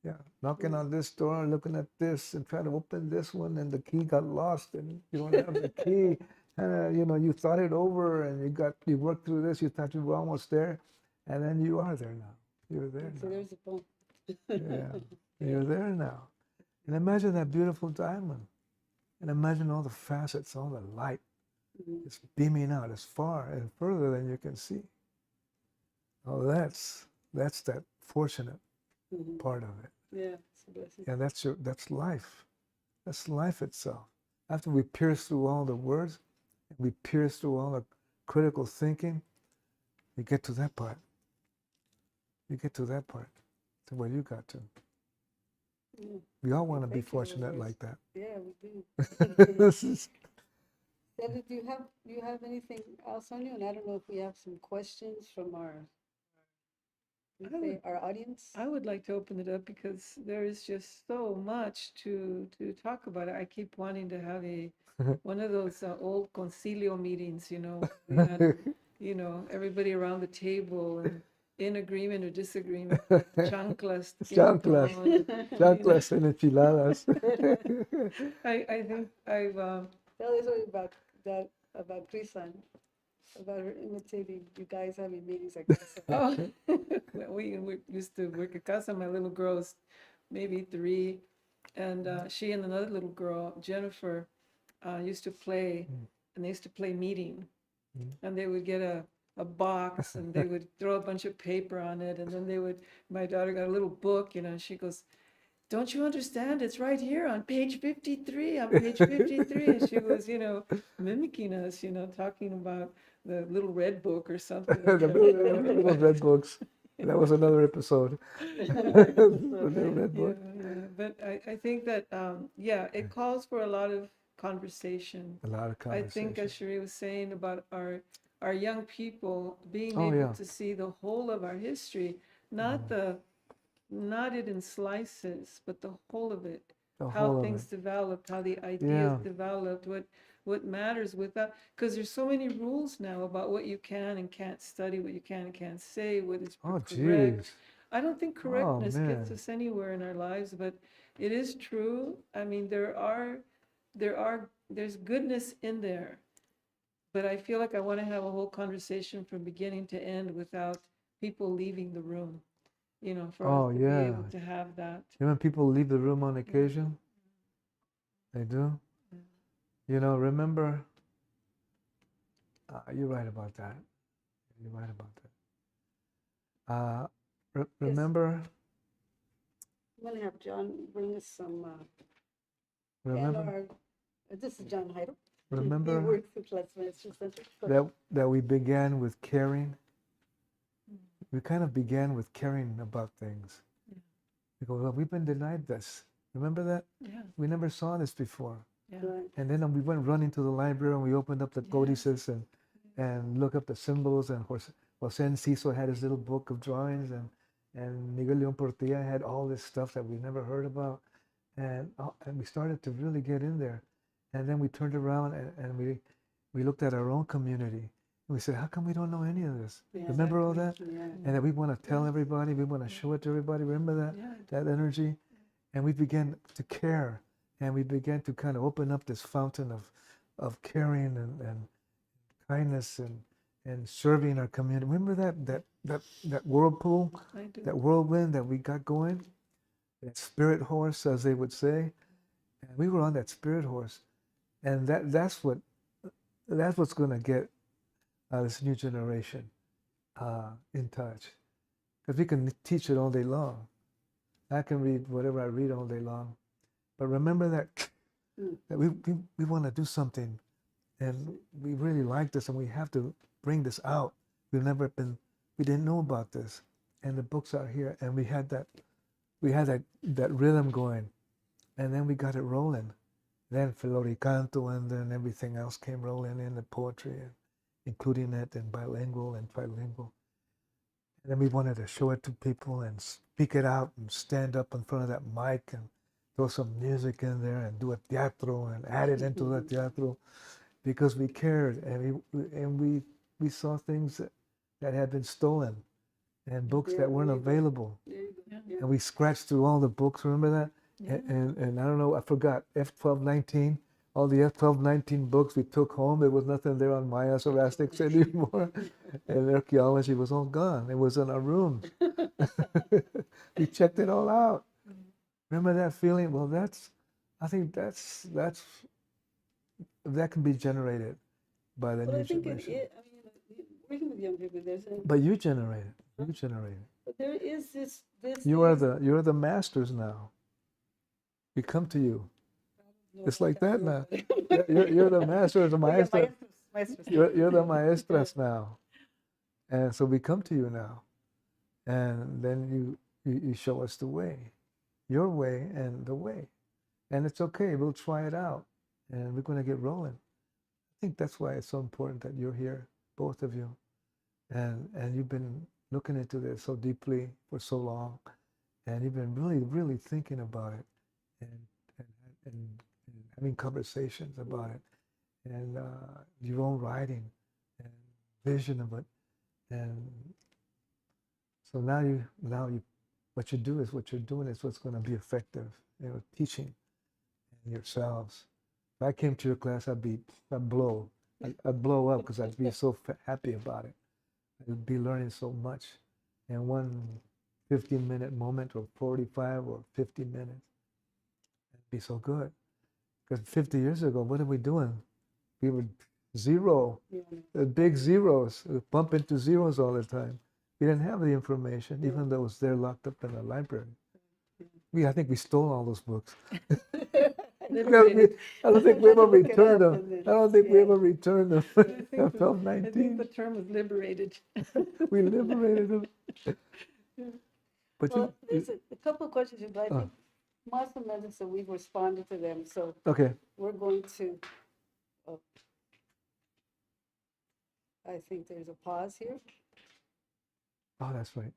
S3: Yeah, knocking on this door, looking at this, and trying to open this one, and the key got lost, and you don't have the key. You thought it over, and you worked through this. You thought you were almost there, and then you are there now. You're there now.
S1: So there's a bump.
S3: Yeah, you're there now. And imagine that beautiful diamond, and imagine all the facets, all the light. It's beaming out as far and further than you can see. Oh, that's that fortunate part of it.
S1: Yeah, it's a blessing.
S3: Yeah, that's life. That's life itself. After we pierce through all the words, we pierce through all the critical thinking, you get to that part. You get to that part, to where you got to. Yeah. We all want to be fortunate like that.
S1: Yeah, we do. Celia, do you have anything else on you? And I don't know if we have some questions from our our audience?
S4: I would like to open it up because there is just so much to talk about. I keep wanting to have one of those old concilio meetings, we had, everybody around the table and in agreement or disagreement, chanclas,
S3: Chanclas, chanclas and enchiladas.
S4: I think I've
S1: Tell us about that, about Crisan, about her imitating you guys having meetings like this.
S4: oh, we used to work at casa. My little girl was maybe 3, and she and another little girl, Jennifer, used to play, and they used to play meeting, and they would get a box and they would throw a bunch of paper on it, and then my daughter got a little book, and she goes, "Don't you understand? It's right here on page 53, on page 53." And she was, mimicking us, talking about the little red book or something.
S3: The little red books. That was another episode. The red book.
S4: Yeah. But I think that, it calls for a lot of conversation.
S3: A lot of
S4: I think,
S3: conversation.
S4: as Cherie was saying, about our young people being
S3: Oh,
S4: able
S3: yeah.
S4: to see the whole of our history, not it in slices, but the whole of it.
S3: The
S4: How
S3: whole of
S4: things
S3: it.
S4: developed, how the ideas
S3: Yeah.
S4: developed, what matters with that. Because there's so many rules now about what you can and can't study, what you can and can't say, what is
S3: Oh,
S4: correct.
S3: jeez.
S4: I don't think
S3: Oh,
S4: correctness gets
S3: man.
S4: us anywhere in our lives, but it is true. I mean, there's goodness in there, but I feel like I want to have a whole conversation from beginning to end without people leaving the room, for
S3: Oh,
S4: us to be
S3: yeah.
S4: able to have that.
S3: You know when people leave the room on occasion? They do? Remember, you're right about that. You're right about that. Remember,
S1: I'm gonna have John bring us some,
S3: remember,
S1: this is John Heidel. He
S3: remember
S1: works at Las Maestras Center.
S3: that we began with caring. We kind of began with caring about things. We go, well, we've been denied this. Remember that?
S4: Yeah.
S3: We never saw this before.
S4: Yeah.
S1: Right.
S3: And then we went running to the library and we opened up the codices and looked up the symbols. And Jose Enciso had his little book of drawings, and Miguel León Portilla had all this stuff that we never heard about. And we started to really get in there. And then we turned around and we looked at our own community. And we said, how come we don't know any of this?
S1: Yeah,
S3: Remember all that?
S1: Yeah.
S3: And that we want to tell everybody, we want to show it to everybody. Remember that?
S4: Yeah.
S3: That energy? And we began to care. And we began to kind of open up this fountain of caring and kindness and serving our community. Remember that whirlpool,
S4: I do.
S3: that whirlwind that we got going? That spirit horse, as they would say. And we were on that spirit horse. And that's what's going to get this new generation in touch. Because we can teach it all day long. I can read whatever I read all day long. But remember that we want to do something, and we really like this, and we have to bring this out. We didn't know about this, and the books are here, and we had that rhythm going, and then we got it rolling. Then Floricanto, and then everything else came rolling in, the poetry, including it in bilingual and trilingual. And then we wanted to show it to people and speak it out and stand up in front of that mic and throw some music in there and do a teatro and add it into the teatro, because we cared, and we saw things that had been stolen and books that weren't available.
S1: Yeah.
S3: And we scratched through all the books, remember that?
S4: Yeah.
S3: And I don't know, I forgot, F1219, all the F1219 books we took home. There was nothing there on Maya Sorastics anymore. And archaeology was all gone. It was in our rooms. We checked it all out. Remember that feeling? Well, I think that can be generated by the new generation.
S1: Working with young people,
S3: But you generate it. You generate it.
S1: But there is this.
S3: You're the masters now. We come to you. It's like that now. You're the masters, the maestras. You're the maestras now. And so we come to you now. And then you show us the way. Your way and the way. And it's okay. We'll try it out. And we're going to get rolling. I think that's why it's so important that you're here, both of you. And you've been looking into this so deeply for so long, and you've been really, really thinking about it, and and, and having conversations about it, and your own writing and vision of it, and so now you what you do is what you're doing is what's going to be effective. Teaching yourselves. If I came to your class, I'd blow up because I'd be so happy about it. I'd be learning so much in one 15-minute moment or 45 or 50 minutes. It'd be so good. Because 50 years ago, what are we doing? We were zero, big zeros, bump into zeros all the time. We didn't have the information, even though it was there locked up in the library. I think we stole all those books. I don't think we ever returned them. I don't think we ever returned them. I felt 19.
S4: I think the term was liberated.
S3: We liberated them. But
S1: well, there's a couple of questions, but I think most of them, so we've responded to them. So
S3: okay,
S1: we're going to, I think there's a pause here.
S3: Oh, that's right.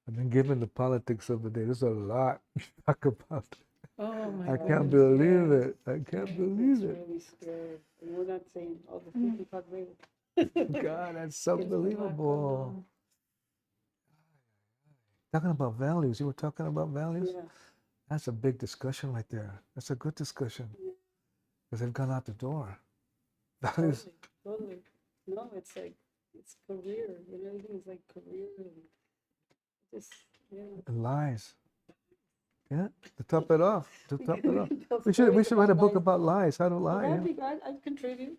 S3: I've been given the politics of the day. There's a lot to talk about.
S4: Oh my
S3: I
S4: God.
S3: can't believe it. I can't believe it.
S1: It's really scary. And we're not saying all the things we talk about.
S3: God, that's unbelievable. Talking about values. You were talking about values?
S1: Yeah.
S3: That's a big discussion right there. That's a good discussion. Because they've gone out the door. Values.
S1: Totally. No, it's like, it's career. Everything's like career and just,
S3: And lies. Yeah, to top it off. To top it off. We should write a book about lies. How to lie.
S1: Yeah. I'd contribute.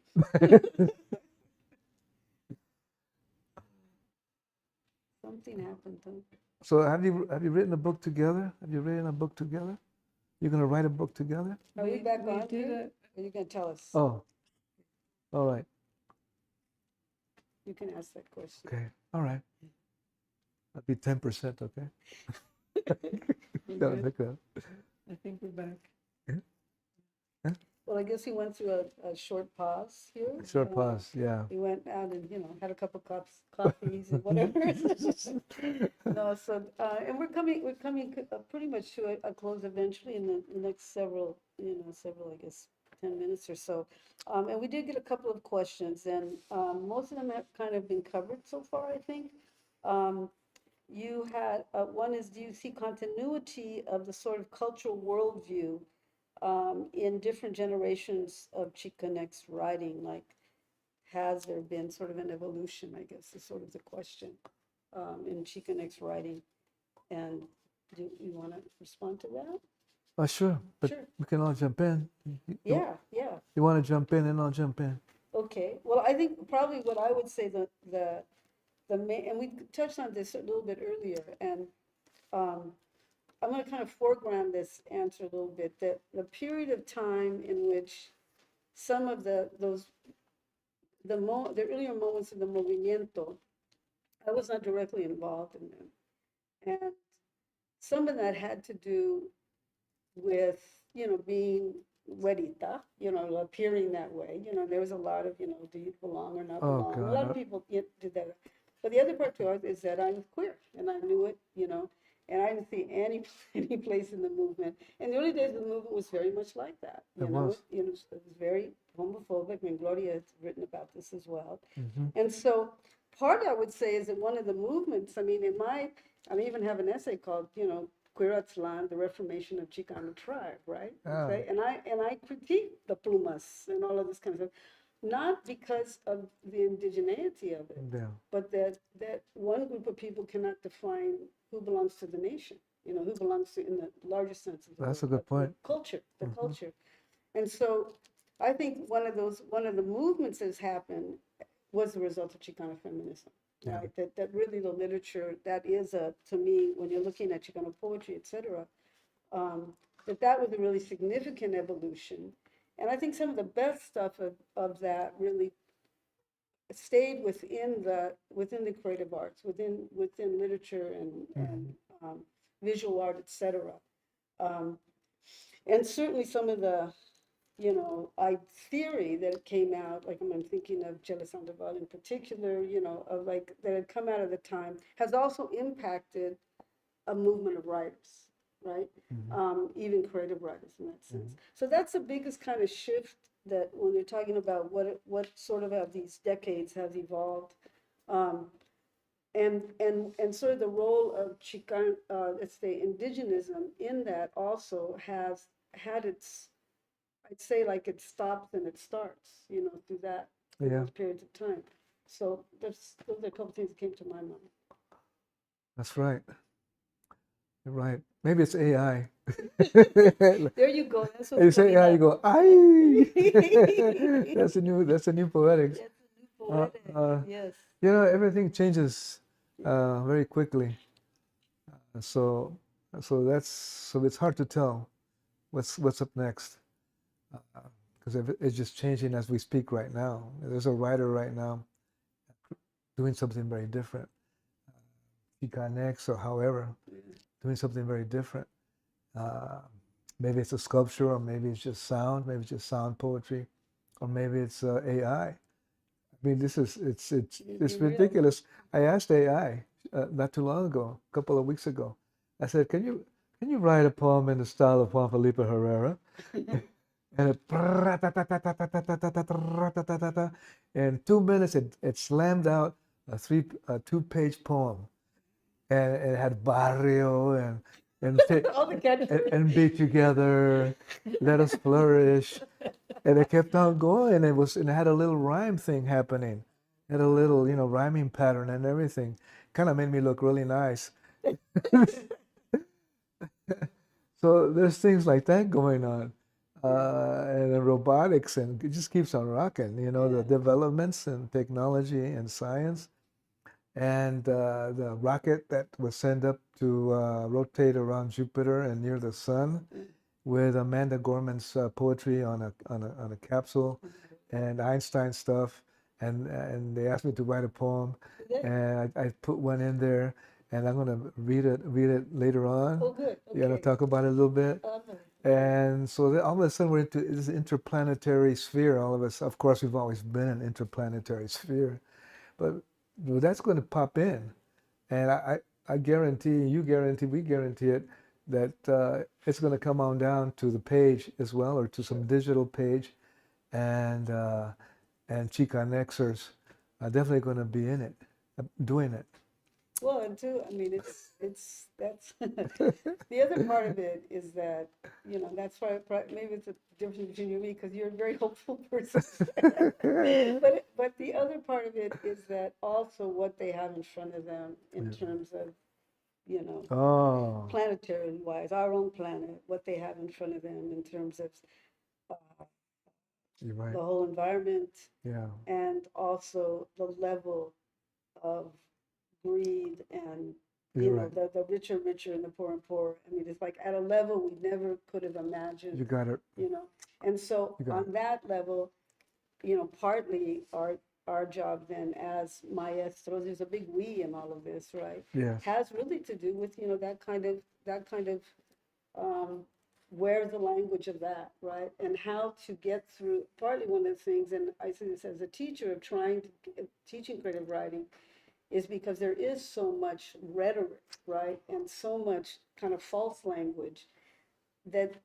S1: Something happened though.
S3: So have you written a book together? Have you written a book together? You're gonna write a book together?
S1: Are we back
S4: we
S1: on
S4: did
S1: here?
S4: it.
S1: Are you gonna tell us?
S3: Oh. All right.
S1: You can ask that question.
S3: Okay. All right. That'd be 10%, okay? Gotta pick up.
S4: I think we're back.
S1: Well, I guess he went through a short pause here.
S3: Short pause, yeah.
S1: He went out and, had a couple coffees and whatever. No, so, and we're coming pretty much to a close eventually in the next several, I guess, 10 minutes or so. And we did get a couple of questions, and most of them have kind of been covered so far, I think. You had, one is, do you see continuity of the sort of cultural worldview in different generations of Chicanx writing? Like, has there been sort of an evolution, I guess, is sort of the question, in Chicanx writing? And do you want to respond to that?
S3: Sure, but
S1: Sure.
S3: we can all jump in.
S1: Yeah.
S3: You want to jump in, and I'll jump in.
S1: Okay. Well, I think probably what I would say the main, and we touched on this a little bit earlier, and I'm going to kind of foreground this answer a little bit, that the period of time in which some of the earlier moments of the movimiento, I was not directly involved in them. And some of that had to do with, being güerita, appearing that way. There was a lot of, do you belong or not belong?
S3: God.
S1: A lot of people did that. But the other part to it is that I'm queer, and I knew it, and I didn't see any place in the movement. And the early days of the movement was very much like that. It was very homophobic. I mean, Gloria has written about this as well. Mm-hmm. And so part I would say is that one of the movements, I even have an essay called, Quetzalcoatl, the Reformation of Chicano tribe, right?
S3: Oh.
S1: And I critique the plumas and all of this kind of stuff. Not because of the indigeneity of it, but that one group of people cannot define who belongs to the nation, who belongs to, in the larger sense of the
S3: That's
S1: word,
S3: a good point.
S1: Culture, the culture. And so I think one of the movements that's happened was the result of Chicano feminism, right? That really the literature, that is to me, when you're looking at Chicano poetry, et cetera, that was a really significant evolution. And I think some of the best stuff of that really stayed within the creative arts, within literature and visual art, et cetera. And certainly some of the theory that came out, like I'm thinking of Jella Sandoval in particular, of like that had come out of the time, has also impacted a movement of writers, right? Even creative writers in that sense. So that's the biggest kind of shift that when you're talking about what sort of have these decades have evolved. And sort of the role of Chicano, let's say indigenism in that also has had its, I'd say like it stops and it starts, through that, those periods of time. So those are a couple things that came to my mind.
S3: That's right. You're right. Maybe it's AI.
S1: There you go. That's what's
S3: You say AI, you go, "Ay." That's a new poetics.
S1: That's a new poetic. Yes.
S3: Everything changes very quickly. So it's hard to tell what's up next, because it's just changing as we speak right now. There's a writer right now doing something very different, Chicanx or however, doing something very different. Maybe it's a sculpture, or maybe it's just sound, maybe it's just sound poetry, or maybe it's AI. I mean, it's ridiculous. I asked AI not too long ago, a couple of weeks ago. I said, "Can you write a poem in the style of Juan Felipe Herrera?" And in 2 minutes, it slammed out a 2-page poem, and it had barrio and and be together, let us flourish, and it kept on going. And it had a little rhyme thing happening, it had a little rhyming pattern and everything. Kind of made me look really nice. So there's things like that going on, and the robotics, and it just keeps on rocking. The developments in technology and science, and the rocket that was sent up to rotate around Jupiter and near the sun, with Amanda Gorman's poetry on a capsule, and Einstein stuff, and they asked me to write a poem, and I put one in there, and I'm gonna read it later on.
S1: Oh, good. Okay.
S3: You're gonna talk about it a little bit. And so all of a sudden we're into this interplanetary sphere. All of us, of course, we've always been an interplanetary sphere, but that's going to pop in, and I guarantee, you guarantee, we guarantee it, that it's going to come on down to the page as well, or to some digital page, and Chicanxers are definitely going to be in it, doing it.
S1: Well, and too, I mean, that's the other part of it is that, that's why maybe it's a difference between you and me, because you're a very hopeful person. But the other part of it is that also what they have in front of them in terms of, planetary wise, our own planet, what they have in front of them in terms of
S3: You're right.
S1: the whole environment, and also the level of greed and the rich are richer and the poor and poorer. I mean, it's like at a level we never could have imagined.
S3: You got it.
S1: And so on that level, partly our job then as maestros, there's a big we in all of this, right?
S3: Yes.
S1: Has really to do with that kind of where's the language of that, right? And how to get through. Partly one of the things, and I see this as a teacher of teaching creative writing, is because there is so much rhetoric, right, and so much kind of false language that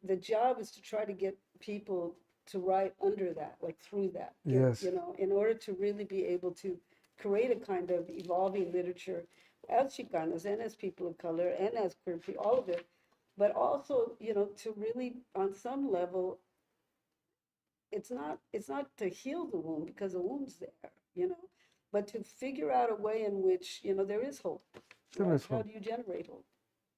S1: the job is to try to get people to write under that, like through that, in order to really be able to create a kind of evolving literature as Chicanos and as people of color and as queer people, all of it, but also, to really, on some level, it's not to heal the wound, because the wound's there, but to figure out a way in which, there is hope. Right? How do you generate hope,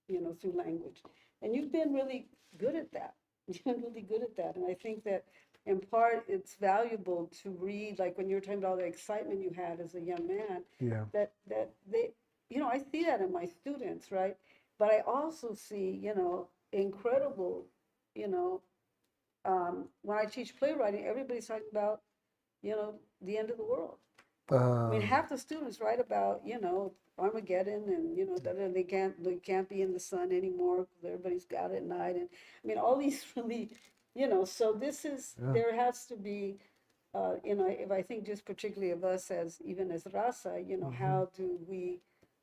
S1: through language? And you've been really good at that. You've been really good at that. And I think that in part it's valuable to read, like when you're talking about all the excitement you had as a young man, that they, I see that in my students, right? But I also see, incredible, when I teach playwriting, everybody's talking about, the end of the world. I mean, half the students write about, Armageddon, and they can't be in the sun anymore because everybody's out at night. And I mean, all these really you know, so this is, there has to be, you know, if I think just particularly of us as, even as raza, you know, how do we,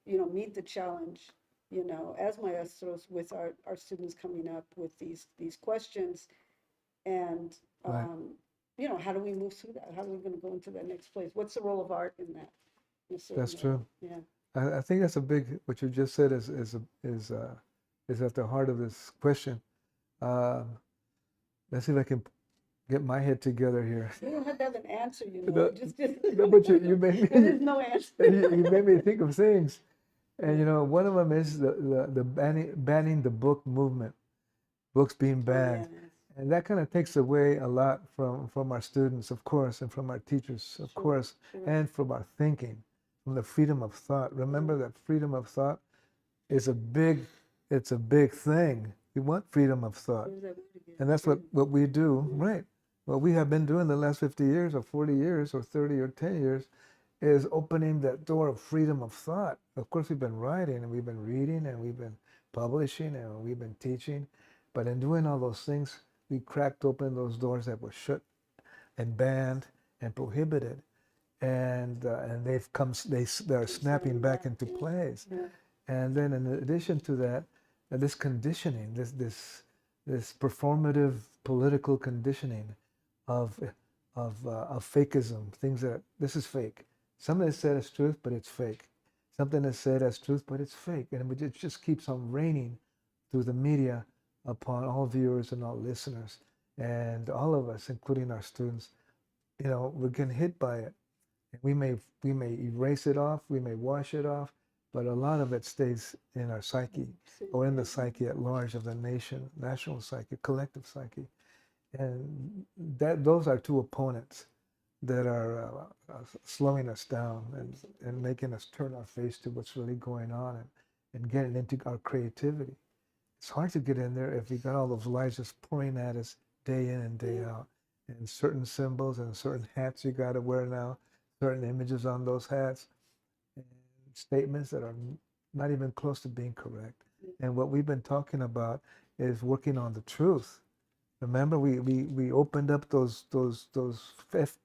S1: you know, meet the challenge, you know, as maestros with our students coming up with these questions, and,
S3: Right.
S1: you know, how do we move through that? How are we going to go into that next place? What's the role of art in that? In a certain
S3: That's
S1: way?
S3: true.
S1: Yeah.
S3: I think that's a big, what you just said is at the heart of this question. Uh, let's see if I can get my head together here.
S1: You don't have to have an answer, you know.
S3: No,
S1: Just
S3: no, but you made me,
S1: there is no answer.
S3: you made me think of things. And you know, one of them is the banning the book movement, books being banned.
S1: Oh, yeah.
S3: And that kind of takes away a lot from our students, of course, and from our teachers, of
S1: Sure,
S3: course,
S1: sure.
S3: and from our thinking, from the freedom of thought. Remember that freedom of thought is it's a big thing. We want freedom of thought.
S1: Where's that word again?
S3: And that's what we do, right? What we have been doing the last 50 years or 40 years or 30 or 10 years is opening that door of freedom of thought. Of course, we've been writing and we've been reading and we've been publishing and we've been teaching. But in doing all those things, we cracked open those doors that were shut and banned and prohibited. And they've come, they're snapping back into place.
S1: Yeah.
S3: And then in addition to that, this conditioning, this performative political conditioning of fakeism, things that this is fake. Something is said as truth, but it's fake. Something is said as truth, but it's fake. And it just keeps on raining through the media upon all viewers and all listeners. And all of us, including our students, you know, we're getting hit by it. We may erase it off, we may wash it off, but a lot of it stays in our psyche or in the psyche at large of the nation, national psyche, collective psyche. And those are two opponents that are slowing us down and making us turn our face to what's really going on and getting into our creativity. It's hard to get in there if we got all those lies just pouring at us day in and day out. And certain symbols and certain hats you got to wear now, certain images on those hats, and statements that are not even close to being correct. And what we've been talking about is working on the truth. Remember, we opened up those F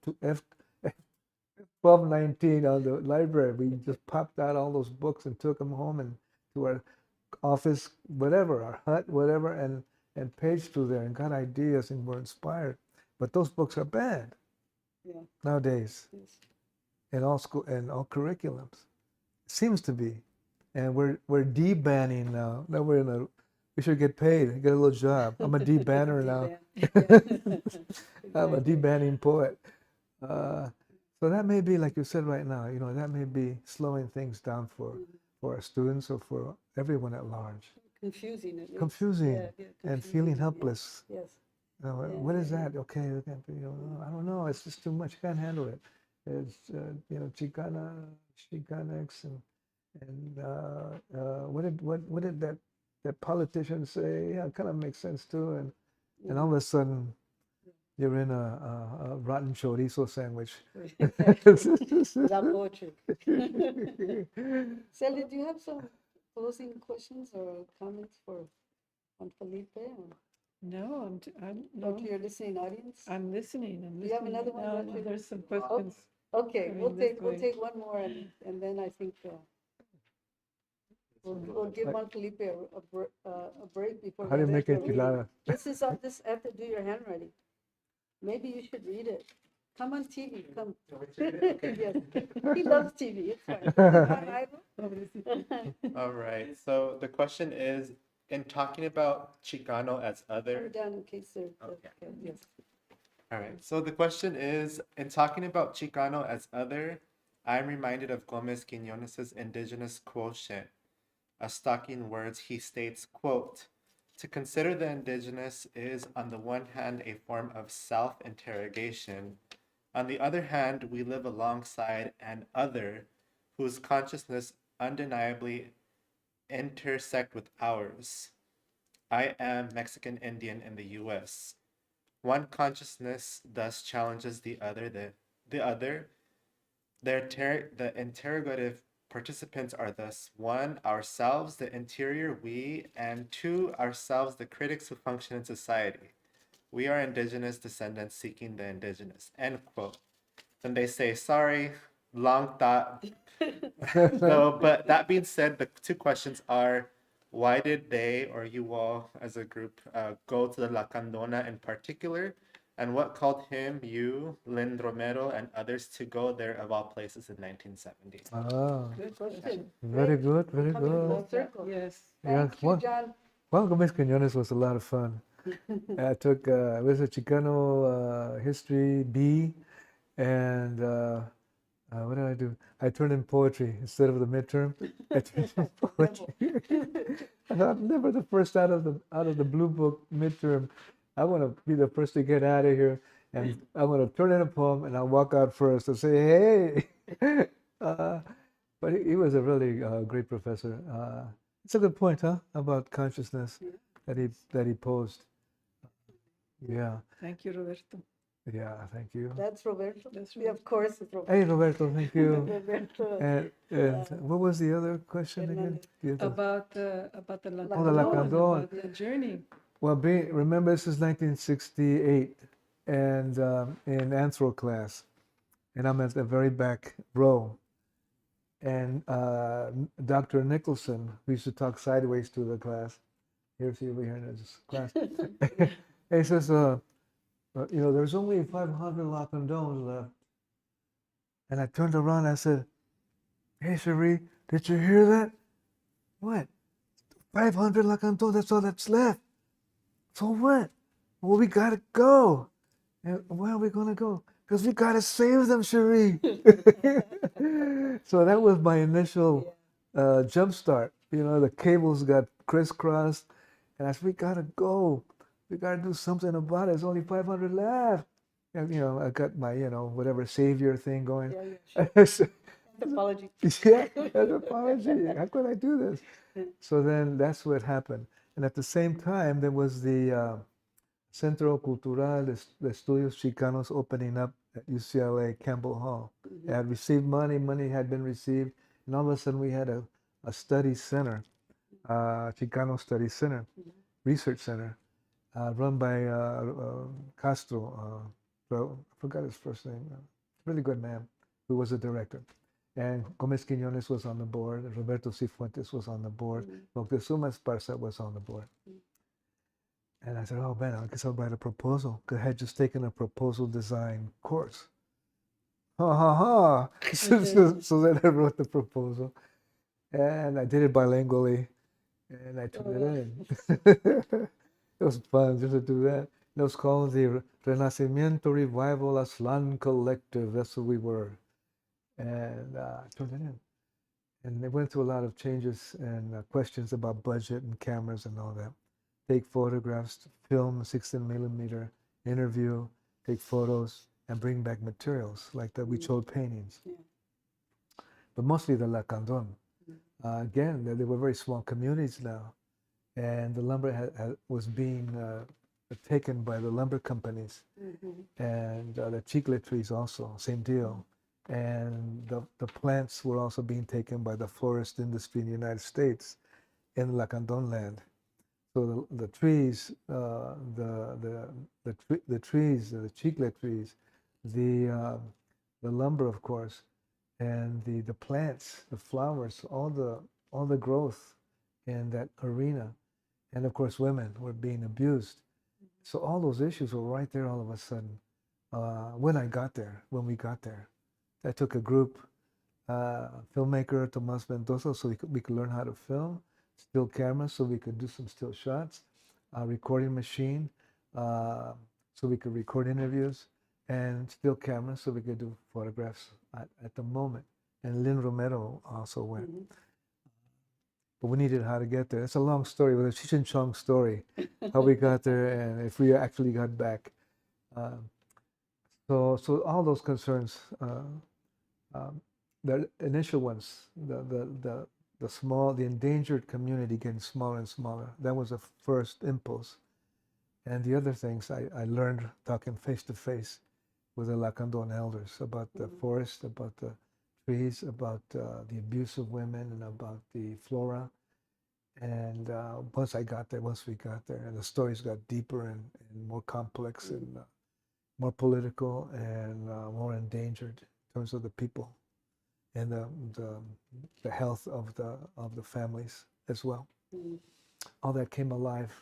S3: 1219 on the library. We just popped out all those books and took them home and to our office, whatever, our hut, whatever, and paged through there and got ideas and were inspired. But those books are banned nowadays in all school and all curriculums. It seems to be, and we're debanning now. Now we should get paid, get a little job. I'm a debanner now. I'm a debanning poet. So that may be, like you said right now, you know, that may be slowing things down for our students or for everyone at large.
S1: Confusing it.
S3: Confusing and feeling helpless.
S1: Yes.
S3: You know, what is that? Okay, you know, I don't know. It's just too much. I can't handle it. It's you know, Chicana, Chicanx, and what did that politician say? Yeah, it kind of makes sense too. And all of a sudden, you're in a rotten chorizo sandwich.
S1: La poetry. Celia, do you have some closing questions or comments for Juan Felipe? Or?
S4: No,
S1: No. To your listening audience?
S4: I'm listening.
S1: Do you have another one?
S4: No, there's some questions.
S1: Okay, we'll take one more and then I think we'll give Juan Felipe a break before.
S3: How do you make enchilada?
S1: This after do your handwriting. Maybe you should read it. Come on TV, come. Yes. He loves TV, it's fine.
S5: All right, so the question is, in talking about Chicano as other.
S1: Put it down in case they're,
S5: Okay.
S1: yes.
S5: All right, so the question is, in talking about Chicano as other, I'm reminded of Gomez Quinones's indigenous quotient. As stocking words, he states, quote, "To consider the indigenous is, on the one hand, a form of self-interrogation. On the other hand, we live alongside an other whose consciousness undeniably intersect with ours. I am Mexican Indian in the U.S. One consciousness thus challenges the other. The interrogative participants are thus 1, ourselves, the interior we, and 2, ourselves, the critics who function in society. We are indigenous descendants seeking the indigenous, end quote. Then they say, sorry, long thought. So, but that being said, the two questions are, why did they, or you all as a group, go to the Lacandona in particular? And what called him, you, Lynn Romero, and others to go there of all places in 1970?
S3: Ah,
S1: Good question.
S3: very
S1: Great.
S3: good, very
S1: Coming
S3: good.
S1: full circle.
S4: Yes.
S1: Thank
S3: Yes,
S1: you, John.
S3: Juan Gomez Quinones was a lot of fun. I took, it was a Chicano history B, and what did I do? I turned in poetry instead of the midterm. I turned in poetry. I thought never the first out of the blue book midterm. I want to be the first to get out of here, and I want to turn in a poem, and I'll walk out first and say, "Hey." uh, but he was a really great professor. It's a good point, huh? About consciousness that he posed. Yeah,
S4: Thank you, Roberto.
S3: yeah. Thank you.
S1: That's Roberto.
S4: That's
S1: Yeah, of course, it's Roberto.
S3: Hey, Roberto. Thank you.
S1: Roberto
S3: And what was the other question again?
S1: Hernandez.
S3: The other-
S4: About the
S3: Oh, the
S4: Lacandon,
S3: Lacandon.
S4: about the journey.
S3: Well, remember this is 1968, and in anthro class, and I'm at the very back row, and Dr. Nicholson, who used to talk sideways to the class, here's over here in this class, he says, there's only 500 Lacandons left, and I turned around and I said, hey, Cherie, did you hear that? What? 500 Lacandons, that's all that's left. So what? Well, we gotta go. And where are we gonna go? Because we gotta save them, Cherie. So that was my initial jump start. The cables got crisscrossed, and I said, we gotta go. We gotta do something about it. There's only 500 left. And I got my whatever savior thing going.
S1: Yeah, sure. Anthropology.
S3: Yeah, anthropology. How could I do this? So then that's what happened. And at the same time, there was the Centro Cultural de Estudios Chicanos opening up at UCLA Campbell Hall. They had received money had been received, and all of a sudden we had a study center, Chicano Study Center, Research Center, run by Castro. I forgot his first name. Really good man, who was the director. And Gomez Quinones was on the board, and Roberto Cifuentes was on the board, Moctezuma Esparza was on the board. And I said, oh man, I guess I'll write a proposal, because I had just taken a proposal design course. Ha ha ha. So then I wrote the proposal, and I did it bilingually, and I turned it in. It was fun just to do that. It was called the Renacimiento Revival Aslan Collective. That's what we were. And I turned it in. And they went through a lot of changes and questions about budget and cameras and all that. Take photographs, film 16 millimeter, interview, take photos, and bring back materials like that. We showed paintings. Yeah. But mostly the Lacandon. Again, they were very small communities now. And the lumber was being taken by the lumber companies. And the chicle trees also, same deal. And the plants were also being taken by the florist industry in the United States in Lacandon land. So the trees, the trees, the chicle trees, the lumber, of course, and the plants, the flowers, all the growth in that arena, and of course women were being abused. So all those issues were right there all of a sudden. When we got there, I took a group, filmmaker Tomas Mendoza, so we could learn how to film, still cameras, so we could do some still shots, recording machine, so we could record interviews, and still cameras, so we could do photographs at the moment. And Lynn Romero also went. But we needed how to get there. It's a long story, but a Cheech and Chong story, how we got there and if we actually got back. So all those concerns, the initial ones, the endangered community getting smaller and smaller, that was the first impulse. And the other things I learned talking face to face with the Lacandon elders about the forest, about the trees, about the abuse of women, and about the flora. And once we got there, and the stories got deeper and more complex and more political and more endangered in terms of the people and the health of the families as well. All that came alive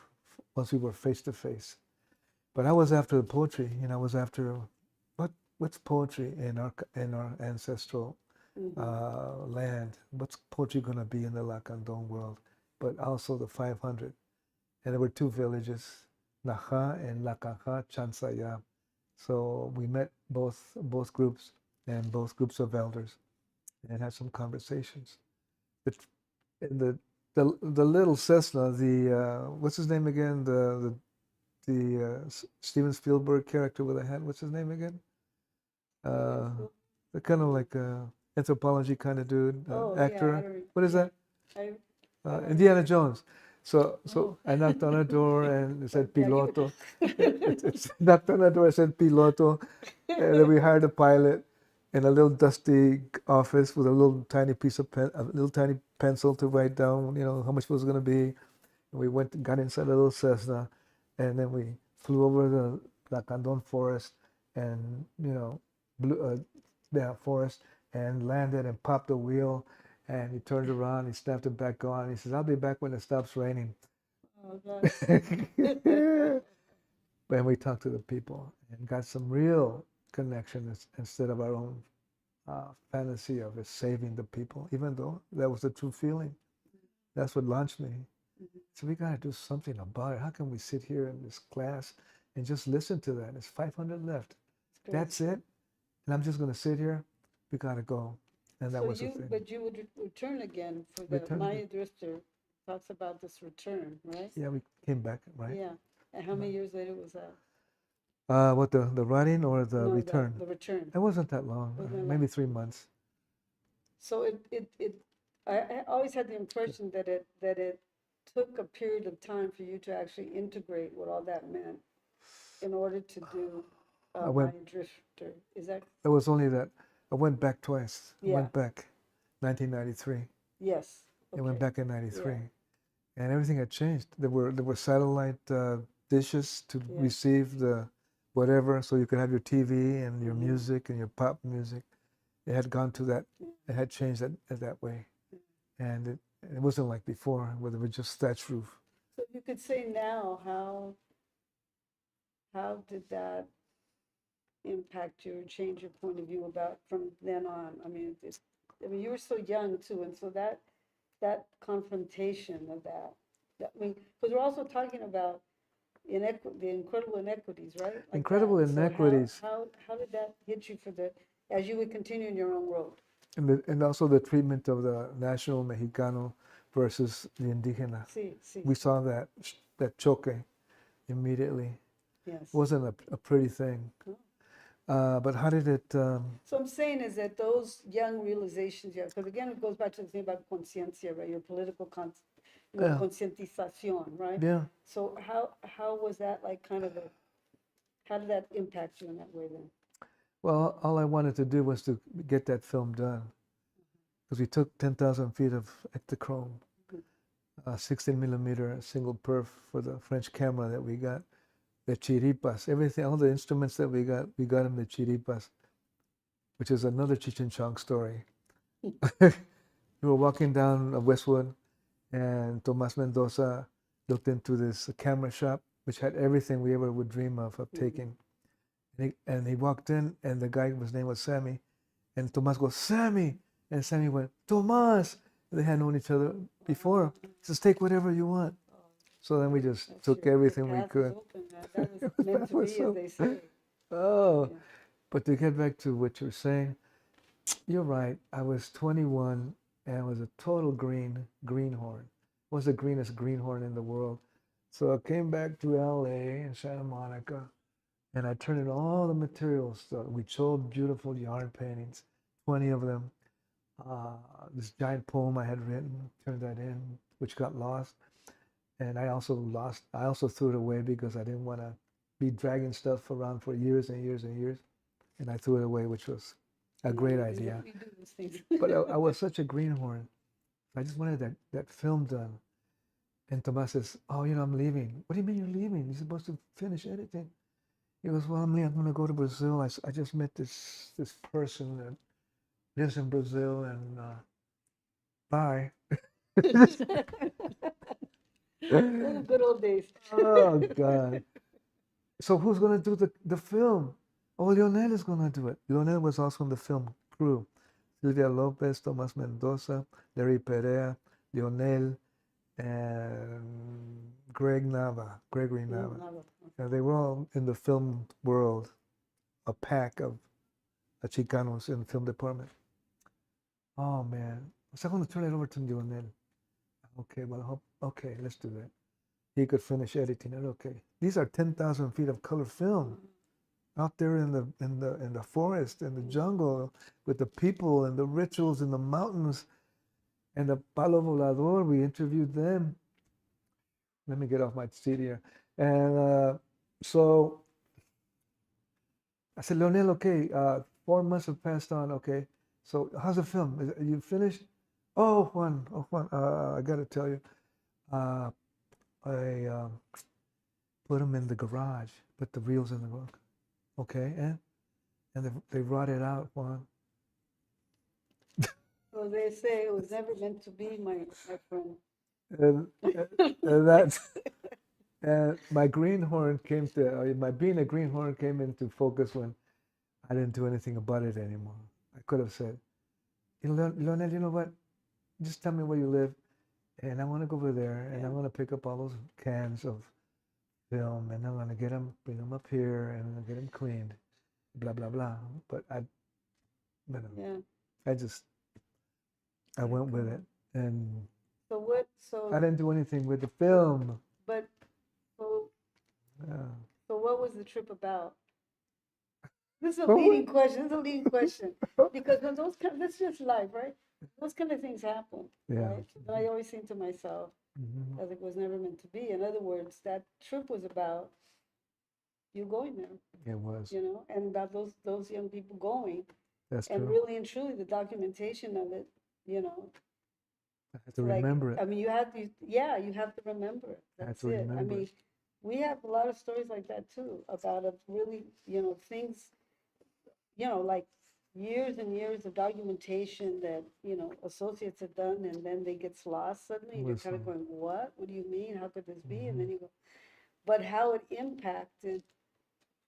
S3: once we were face to face. But I was after the poetry, I was after what's poetry in our ancestral land? What's poetry going to be in the Lacandon world? But also the 500. And there were two villages, Naja and Lacanja Chansaya. So we met both groups and both groups of elders and had some conversations. But in the little Cessna, what's his name again? The Steven Spielberg character with a hat. What's his name again? The kind of like anthropology kind of dude, actor.
S1: Yeah,
S3: what is that? Indiana Jones. So I knocked on a door and it said piloto. It's knocked on a door. It said piloto, and then we hired a pilot in a little dusty office with a little tiny piece of pen, a little tiny pencil to write down, how much it was going to be. And we got inside a little Cessna, and then we flew over the Lacandon forest, and forest, and landed and popped the wheel. And he turned around, he snapped it back on. He says, "I'll be back when it stops raining."
S1: Oh,
S3: And we talked to the people and got some real connection instead of our own fantasy of it saving the people, even though that was the true feeling. That's what launched me. So we got to do something about it. How can we sit here in this class and just listen to that? There's 500 left. That's it. And I'm just going to sit here. We got to go. And that was the thing.
S1: But you would return again for the Maya Drifter talks about this return, right?
S3: Yeah, we came back, right?
S1: Yeah. And how many years later was that?
S3: What, the writing or the return?
S1: The return.
S3: It wasn't that long, maybe 3 months.
S1: So I always had the impression that it took a period of time for you to actually integrate what all that meant in order to do Maya Drifter. Is that?
S3: It was only that I went back twice.
S1: Yeah.
S3: I went back 1993.
S1: Yes.
S3: Okay. I went back in 93. Yeah. And everything had changed. There were satellite dishes to receive the whatever, so you could have your TV and your music and your pop music. It had gone to that. It had changed that way. And it wasn't like before, where there was just thatch roof.
S1: So you could say now, how did that impact you or change your point of view about from then on? I mean, you were so young too, and so that confrontation of that, because we're also talking about the incredible inequities, right? Like
S3: incredible inequities.
S1: So how did that hit you as you would continue in your own road?
S3: And also the treatment of the national Mexicano versus the indigena. We saw that choque immediately.
S1: Yes.
S3: It wasn't a pretty thing. But how did it?
S1: So I'm saying is that those young realizations, because again, it goes back to the thing about conciencia, right? Your political conscientization, right?
S3: Yeah.
S1: So how was that how did that impact you in that way then?
S3: Well, all I wanted to do was to get that film done, because we took 10,000 feet of Ektachrome, 16 millimeter single perf for the French camera that we got. The chiripas, everything, all the instruments that we got in the chiripas, which is another Cheech and Chong story. We were walking down Westwood, and Tomas Mendoza looked into this camera shop, which had everything we ever would dream of taking. And he walked in, and the guy, his name was Sammy, and Tomas goes, "Sammy!" And Sammy went, "Tomas!" They had known each other before. He says, "Take whatever you want." So then we just took everything we could.
S1: That was meant to be, as they say.
S3: Oh, but to get back to what you're saying, you're right. I was 21 and I was a total greenhorn. I was the greenest greenhorn in the world. So I came back to LA and Santa Monica, and I turned in all the materials. So we sold beautiful yarn paintings, 20 of them. This giant poem I had written, turned that in, which got lost. And I also threw it away because I didn't want to be dragging stuff around for years and years and years. And I threw it away, which was a great idea. But I was such a greenhorn. I just wanted that film done. And Tomas says, "Oh, I'm leaving." "What do you mean you're leaving? You're supposed to finish editing." He goes, "Well, I'm leaving. I'm going to go to Brazil. I just met this person that lives in Brazil, and bye."
S1: Good old days.
S3: Oh God! So who's going to do the film? Oh, Lionel is going to do it. Lionel was also on the film crew. Silvia Lopez, Tomas Mendoza, Larry Perea, Lionel, and Gregory Nava. They were all in the film world, a pack of Chicanos in the film department. Oh man, so I'm going to turn it over to Lionel. Okay, well, okay, let's do that. He could finish editing it. Okay, these are 10,000 feet of color film out there in the forest, in the jungle, with the people and the rituals in the mountains, and the Palo Volador. We interviewed them. Let me get off my seat here. And so I said, Leonel, okay, 4 months have passed on. Okay, so how's the film? Are you finished? Oh, Juan, I got to tell you, I put them in the garage, put the reels in the garage. Okay, and they rotted out, Juan.
S1: So they say it was never meant to be, my friend.
S3: And that's my greenhorn my being a greenhorn came into focus when I didn't do anything about it anymore. I could have said, Leonel, you know what? Just tell me where you live, and I want to go over there, and I'm going to pick up all those cans of film, and I'm going to bring them up here, and I'm going to get them cleaned, blah, blah, blah. But I went with it, and
S1: So
S3: I didn't do anything with the film.
S1: But so what was the trip about? This is a leading question. Because when that's just life, right? Those kind of things happen, right? And I always think to myself, that it was never meant to be. In other words, that trip was about you going there.
S3: It was.
S1: And about those young people going.
S3: That's
S1: and
S3: true.
S1: really and truly the documentation of it,
S3: I have to remember it.
S1: I mean, you have to remember it. That's it. I mean, we have a lot of stories like that too, about really, things, like years and years of documentation that, associates have done, and then they get lost suddenly, and you're kind of going, what do you mean? How could this be? And then you go, but how it impacted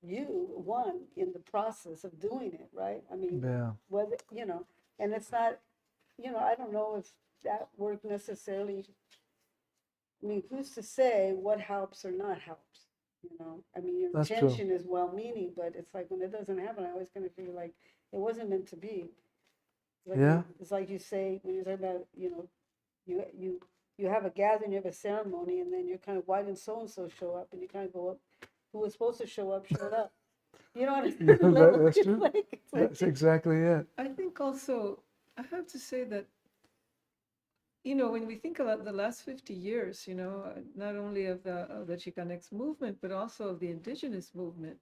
S1: you, one, in the process of doing it, right? I mean, whether, and it's not, I don't know if that work necessarily, I mean, who's to say what helps or not helps? I mean, your intention is well-meaning, but it's like when it doesn't happen, I always kind of feel like it wasn't meant to be. It's like you say, when you talk about, you have a gathering, you have a ceremony, and then you're kind of, why didn't so-and-so show up? And you kind of go up, who was supposed to show up, showed up. You know what I mean?
S3: That's true. That's exactly it.
S4: I think also, I have to say that, when we think about the last 50 years, not only of the Chicanx movement, but also of the indigenous movement,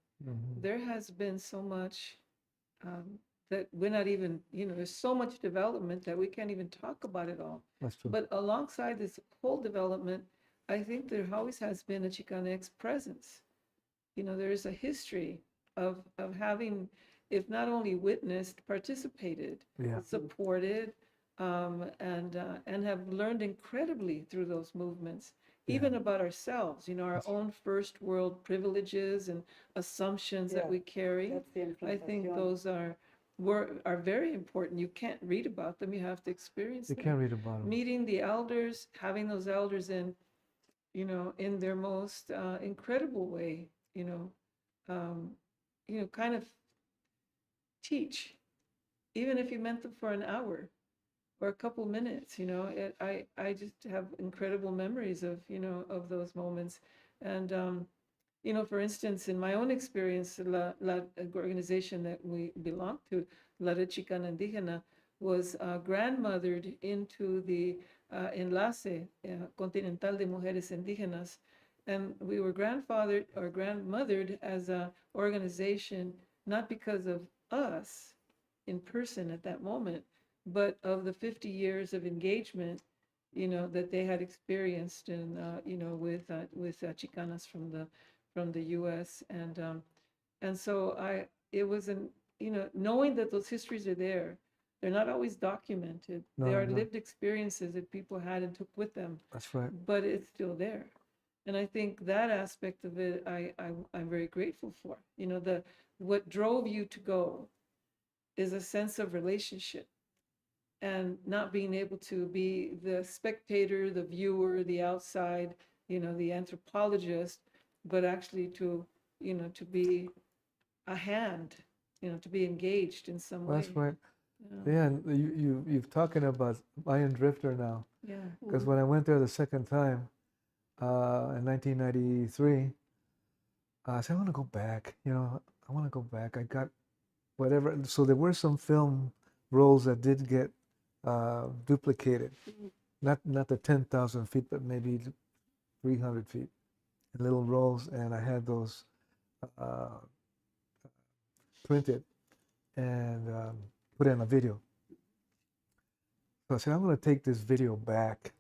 S4: there has been so much that we're not even, there's so much development that we can't even talk about it all.
S3: That's true.
S4: But alongside this whole development, I think there always has been a Chicanx presence. There is a history of having, if not only witnessed, participated, supported, and have learned incredibly through those movements, even about ourselves, our own first world privileges and assumptions that we carry. I think those are very important. You can't read about them, you have to experience them.
S3: You can't read about them.
S4: Meeting the elders, having those elders in their most incredible way, kind of teach, even if you meant them for an hour or a couple minutes, I just have incredible memories of, of those moments. And, for instance, in my own experience, la organization that we belong to, La Red Chicana Indígena, was grandmothered into the Enlace Continental de Mujeres Indígenas. And we were grandfathered or grandmothered as an organization, not because of us in person at that moment, but of the 50 years of engagement that they had experienced in, with Chicanas from the U.S. And so it was knowing that those histories are there, they're not always documented. They are lived experiences that people had and took with them.
S3: That's right.
S4: But it's still there. And I think that aspect of it, I'm very grateful for. What drove you to go is a sense of relationship and not being able to be the spectator, the viewer, the outside, the anthropologist, but actually to be a hand, to be engaged in some way.
S3: That's right. Yeah, and you're talking about Mayan Drifter now.
S4: Yeah.
S3: Because when I went there the second time in 1993, I said, I want to go back. I want to go back. I got whatever. So there were some film rolls that did get duplicated. Not the 10,000 feet, but maybe 300 feet in little rolls. And I had those printed and put in a video. So I said, I'm going to take this video back.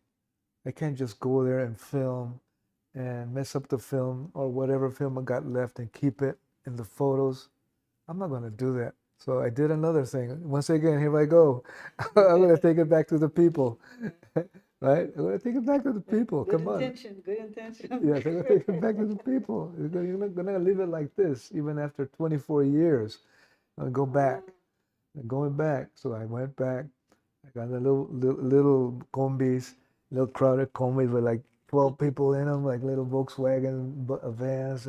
S3: I can't just go there and film and mess up the film or whatever film I got left and keep it in the photos. I'm not going to do that. So I did another thing. Once again, here I go. I'm going to take it back to the people. Right? I'm going to take it back to the people. Come on.
S1: Good intention.
S3: Yes, I'm going to take it back to the people. You're not going to leave it like this, even after 24 years. I'm going to go back. I'm going back. So I went back. I got the little combis, little crowded combis with like 12 people in them, like little Volkswagen vans,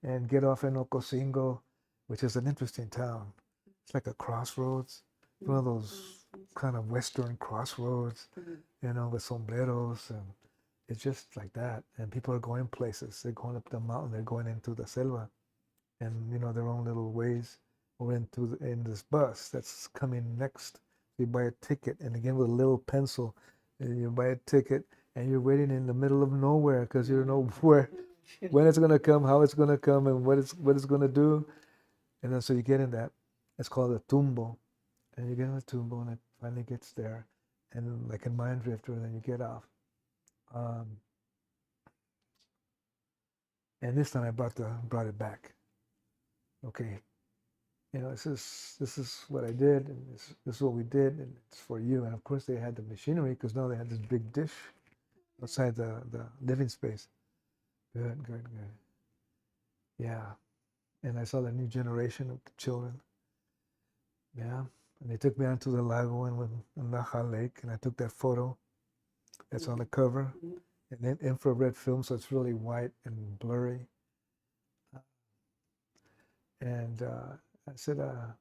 S3: and get off in Ocosingo, which is an interesting town. It's like a crossroads, one of those kind of Western crossroads, with sombreros, and it's just like that. And people are going places. They're going up the mountain. They're going into the selva, and their own little ways. Or in this bus that's coming next. You buy a ticket, and again with a little pencil, and you buy a ticket, and you're waiting in the middle of nowhere because you don't know when it's gonna come, how it's gonna come, and what it's gonna do. And then so you get in that. It's called a tumbo, and you get in the tumbo, and it finally gets there, and like in Mind Drifter, then you get off. And this time I brought it back. Okay. This is what I did, and this is what we did, and it's for you. And of course, they had the machinery because now they had this big dish outside the living space. Good. Yeah. And I saw the new generation of the children. Yeah. And they took me out to the lago and Naja Lake, and I took that photo. That's on the cover. And then infrared film, so it's really white and blurry. And I said, oh,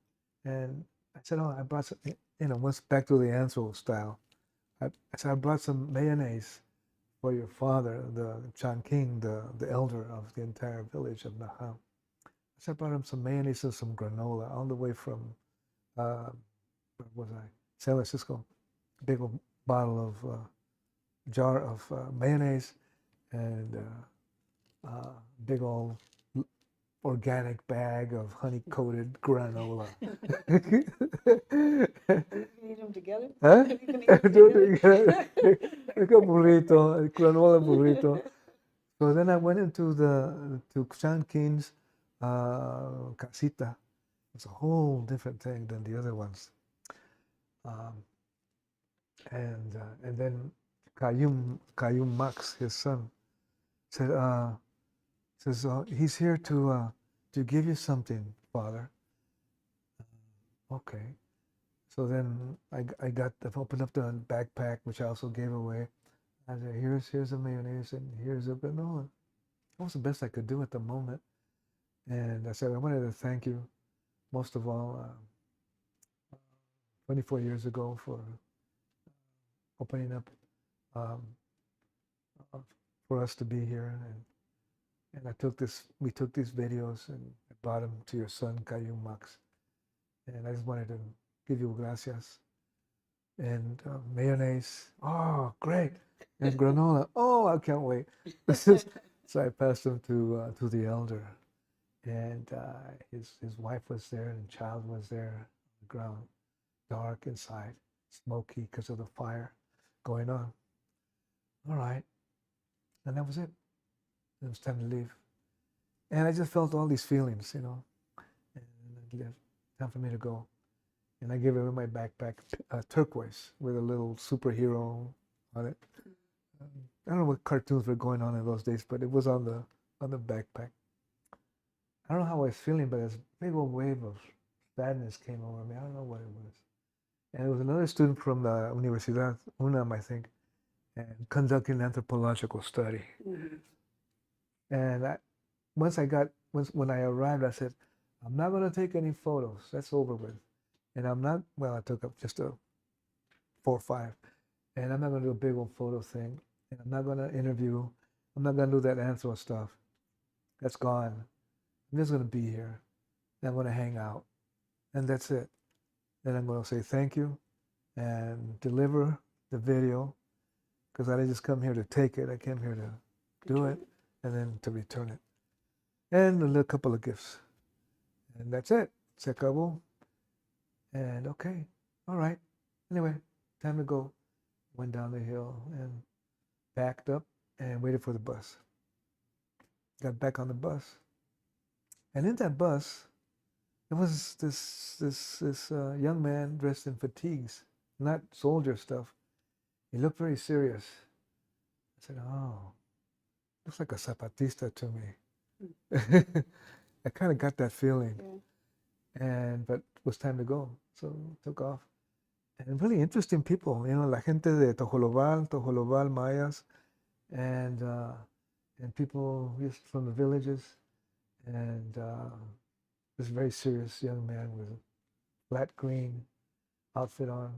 S3: I brought some, once back to the Anzo style. I said, I brought some mayonnaise for your father, the Chan King, the elder of the entire village of Naha. I said, I brought him some mayonnaise and some granola all the way from, where was I? San Francisco. Big old bottle of, jar of mayonnaise and big old organic bag of honey-coated granola.
S1: You can eat them together?
S3: Huh?
S1: You can eat them together?
S3: Like a burrito, a granola burrito. So then I went into to Chan King's casita. It's a whole different thing than the other ones. And then Kayum Max, his son, said, says, he's here to give you something, Father. Okay. So then I opened up the backpack, which I also gave away. I said, here's a mayonnaise and here's a granola. That was the best I could do at the moment. And I said, I wanted to thank you, most of all, 24 years ago for opening up for us to be here. And we took these videos and I brought them to your son, Kayum Max. And I just wanted to give you gracias. And mayonnaise, oh, great. And granola, oh, I can't wait. So I passed them to the elder. And his wife was there and child was there on the ground, dark inside, smoky because of the fire going on. all right. And that was it. It was time to leave. And I just felt all these feelings, you know, and I left. Time for me to go. And I gave her my backpack, turquoise, with a little superhero on it. I don't know what cartoons were going on in those days, but it was on the backpack. I don't know how I was feeling, but this big old wave of sadness came over me. I don't know what it was. And it was another student from the Universidad, UNAM, I think, and conducting anthropological study.
S1: Mm-hmm.
S3: And when I arrived, I said, I'm not going to take any photos. That's over with. And I'm not, well, I took up just a 4 or 5. And I'm not going to do a big old photo thing. And I'm not going to interview. I'm not going to do that anthro stuff. That's gone. I'm just going to be here. And I'm going to hang out. And that's it. Then I'm going to say thank you and deliver the video, because I didn't just come here to take it. I came here to do it and then to return it. And a little couple of gifts. And that's it. Se acabó. And okay, all right. Anyway, time to go. Went down the hill and backed up and waited for the bus. Got back on the bus. And in that bus, there was this young man dressed in fatigues, not soldier stuff. He looked very serious. I said, oh, looks like a zapatista to me. I kind of got that feeling. Yeah. But it was time to go. So took off. And really interesting people, you know, la gente de Tojolobal, Mayas, and people just from the villages. And this very serious young man with a flat green outfit on,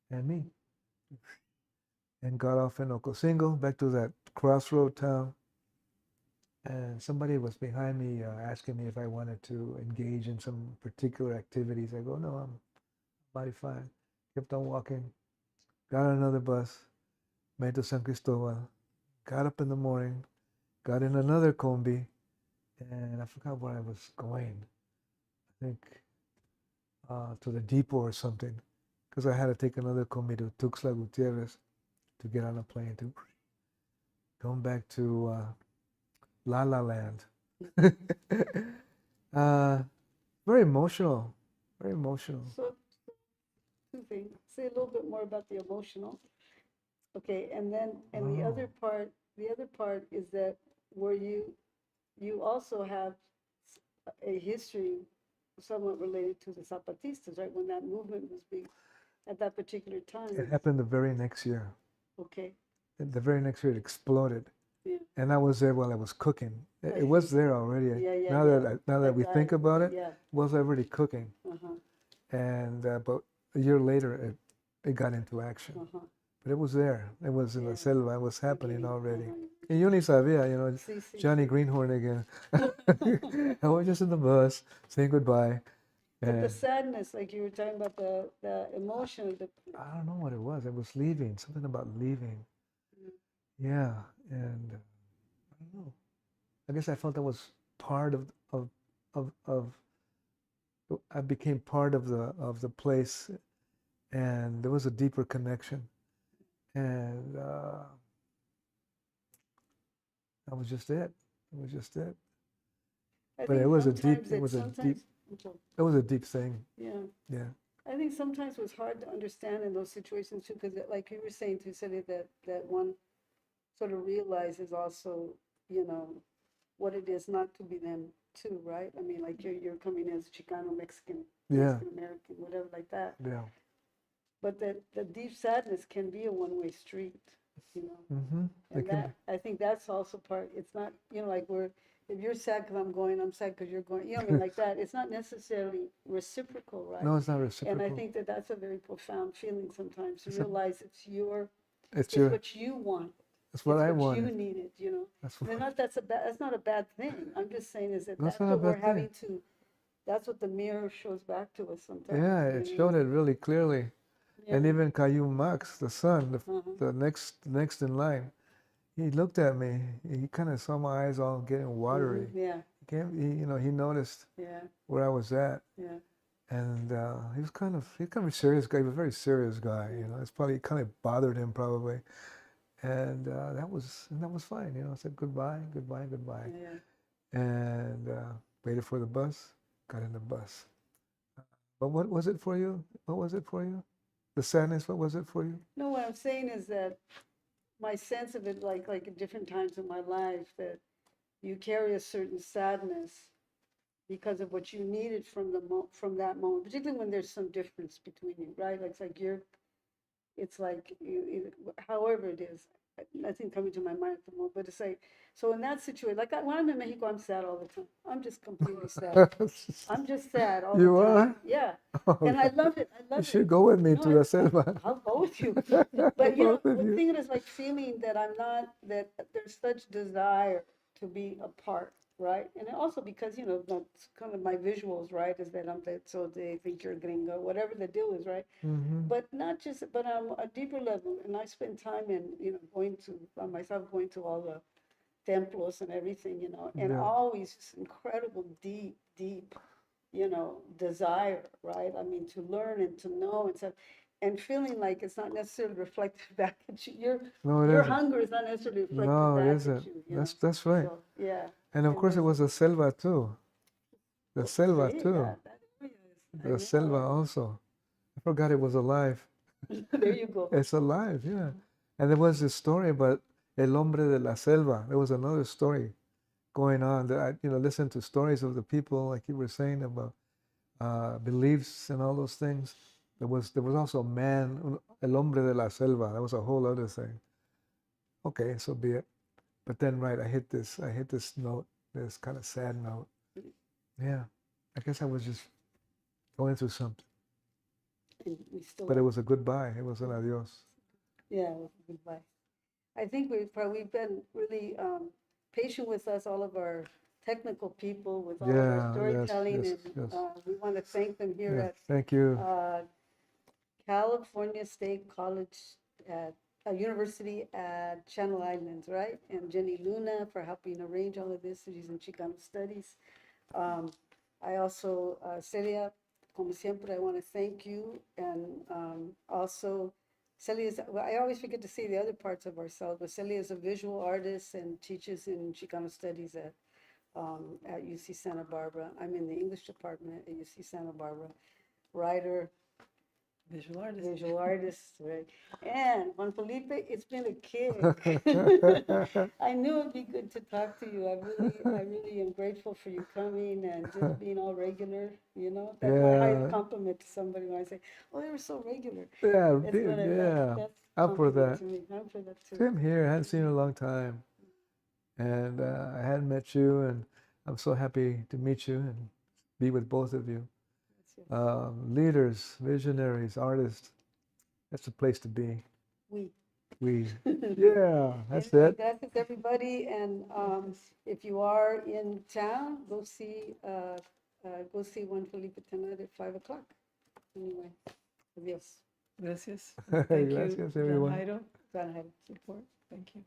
S3: and me. And got off in Ocosingo, back to that crossroad town. And somebody was behind me asking me if I wanted to engage in some particular activities. I go, no, I'm mighty fine. Kept on walking, got on another bus, made to San Cristobal, got up in the morning, got in another combi, and I forgot where I was going. I think to the depot or something, because I had to take another combi to Tuxtla Gutierrez to get on a plane to going back to La La Land. Very emotional, very emotional.
S1: So, two things. Say a little bit more about the emotional. Okay, and then the other part is that where you also have a history somewhat related to the Zapatistas, right? When that movement was being at that particular time.
S3: It happened the very next year.
S1: Okay.
S3: The very next year it exploded.
S1: Yeah.
S3: And I was there while I was cooking. It was there already.
S1: Yeah,
S3: now that we think about it,
S1: yeah.
S3: it was already cooking.
S1: Uh-huh.
S3: And but a year later, it got into action.
S1: Uh-huh.
S3: But it was there. It was in the selva. It was happening already.
S1: Uh-huh.
S3: And yo ni sabía, you know, Johnny Greenhorn again. I was just in the bus saying goodbye.
S1: But the sadness, like you were talking about, the emotion.
S3: I don't know what it was. It was leaving. Something about leaving. Yeah, and I don't know. I guess I felt I was part of I became part of the place, and there was a deeper connection, and that was just it. It was just it. But it was a deep thing.
S1: Yeah.
S3: Yeah.
S1: I think sometimes it was hard to understand in those situations too, because like you were saying too, Celia, that one sort of realizes also, you know, what it is not to be them too, right? I mean, like you're coming as Chicano, Mexican, Mexican American, whatever like that.
S3: Yeah.
S1: But the deep sadness can be a one-way street, you know.
S3: Mm-hmm.
S1: And that, I think that's also part. It's not, you know, like if you're sad because I'm going, I'm sad because you're going. You know what I mean? Like that. It's not necessarily reciprocal, right?
S3: No, it's not reciprocal.
S1: And I think that's a very profound feeling sometimes to realize it's what you want.
S3: That's what I
S1: want.
S3: wanted.
S1: You needed, you know.
S3: That's
S1: That's not a bad thing. I'm just saying is that
S3: that's
S1: what we're having to. That's what the mirror shows back to us sometimes.
S3: Yeah, it showed it really clearly. Yeah. And even Caillou Max, the son, the next in line, he looked at me. He kind of saw my eyes all getting watery.
S1: Yeah.
S3: He noticed where I was at.
S1: Yeah.
S3: And he was kind of a serious guy. He was a very serious guy. You know, it's probably kind of bothered him probably. And that was fine. You know, I said goodbye, goodbye, goodbye,
S1: Yeah.
S3: and waited for the bus. Got in the bus. But what was it for you? What was it for you? The sadness. What was it for you?
S1: No, what I'm saying is that my sense of it, like at different times in my life, that you carry a certain sadness because of what you needed from from that moment, particularly when there's some difference between you, right? Like it's like however it is, nothing coming to my mind at the moment, but it's like, so in that situation, like when I'm in Mexico, I'm sad all the time. I'm just completely sad. I'm just sad all the
S3: You
S1: time.
S3: are?
S1: Yeah.
S3: Oh,
S1: And I
S3: God.
S1: love it. I
S3: You
S1: love
S3: should
S1: it.
S3: go with me
S1: No,
S3: to the cinema.
S1: I'll go with you. But you know,
S3: Both of
S1: the
S3: you.
S1: thing is like feeling that I'm not, that there's such desire to be apart, right? And also because, you know, that's kind of my visuals, right, is that I'm that, so they think you're gringo, whatever the deal is, right?
S3: Mm-hmm.
S1: But not just, but on a deeper level. And I spend time in, you know, going to, myself going to all the templos and everything, you know, and
S3: Yeah.
S1: always just incredible, deep, you know, desire, right? I mean, to learn and to know and stuff, and feeling like it's not necessarily reflected back at you.
S3: No, it
S1: Your
S3: isn't.
S1: hunger is not necessarily reflected
S3: No, it
S1: back
S3: isn't.
S1: at you. You know?
S3: That's right.
S1: So, yeah.
S3: And of course, it was the selva too. The selva
S1: See,
S3: too.
S1: that area is, I
S3: The selva
S1: know.
S3: also. I forgot it was alive.
S1: There you go.
S3: It's alive, yeah. And there was this story about El Hombre de la Selva. There was another story going on that I, you know, listened to stories of the people, like you were saying, about beliefs and all those things. There was also a man, El Hombre de la Selva. That was a whole other thing. Okay, so be it. But then, right, I hit this note, this kind of sad note. Yeah, I guess I was just going through something.
S1: And we still
S3: But it was a goodbye. It was an adios.
S1: Yeah, it was a goodbye. I think we've been really patient with us, all of our technical people, with all of our
S3: Yeah,
S1: storytelling,
S3: yes.
S1: and we want to thank them here
S3: Yeah,
S1: at
S3: thank you.
S1: California State College at University at Channel Islands, right? And Jenny Luna for helping arrange all of this. She's in Chicano Studies. I also, Celia, como siempre, I want to thank you. And also, Celia is, well, I always forget to say the other parts of ourselves, but Celia is a visual artist and teaches in Chicano Studies at UC Santa Barbara. I'm in the English department at UC Santa Barbara. Writer,
S4: Visual artist.
S1: visual artist, right? And Juan Felipe, it's been a kick. I knew it'd be good to talk to you. I really am grateful for you coming and just being all regular, you know? That's my highest
S3: Yeah,
S1: compliment to somebody when I say, oh, they were so regular.
S3: yeah,
S1: That's what that's
S3: up for
S1: compliment
S3: that.
S1: to me. I'm for that too.
S3: Same here. I hadn't seen you in a long time. And I hadn't met you, and I'm so happy to meet you and be with both of you. Leaders, visionaries, artists. That's the place to be. We. Yeah, that's
S1: Anyway,
S3: it.
S1: gracias everybody, and if you are in town, go see Juan Felipe tonight at 5 o'clock. Anyway, adios.
S4: Gracias. Thank you,
S3: Gracias, everyone.
S4: John Jairo,
S1: Bye.
S4: support. Thank you.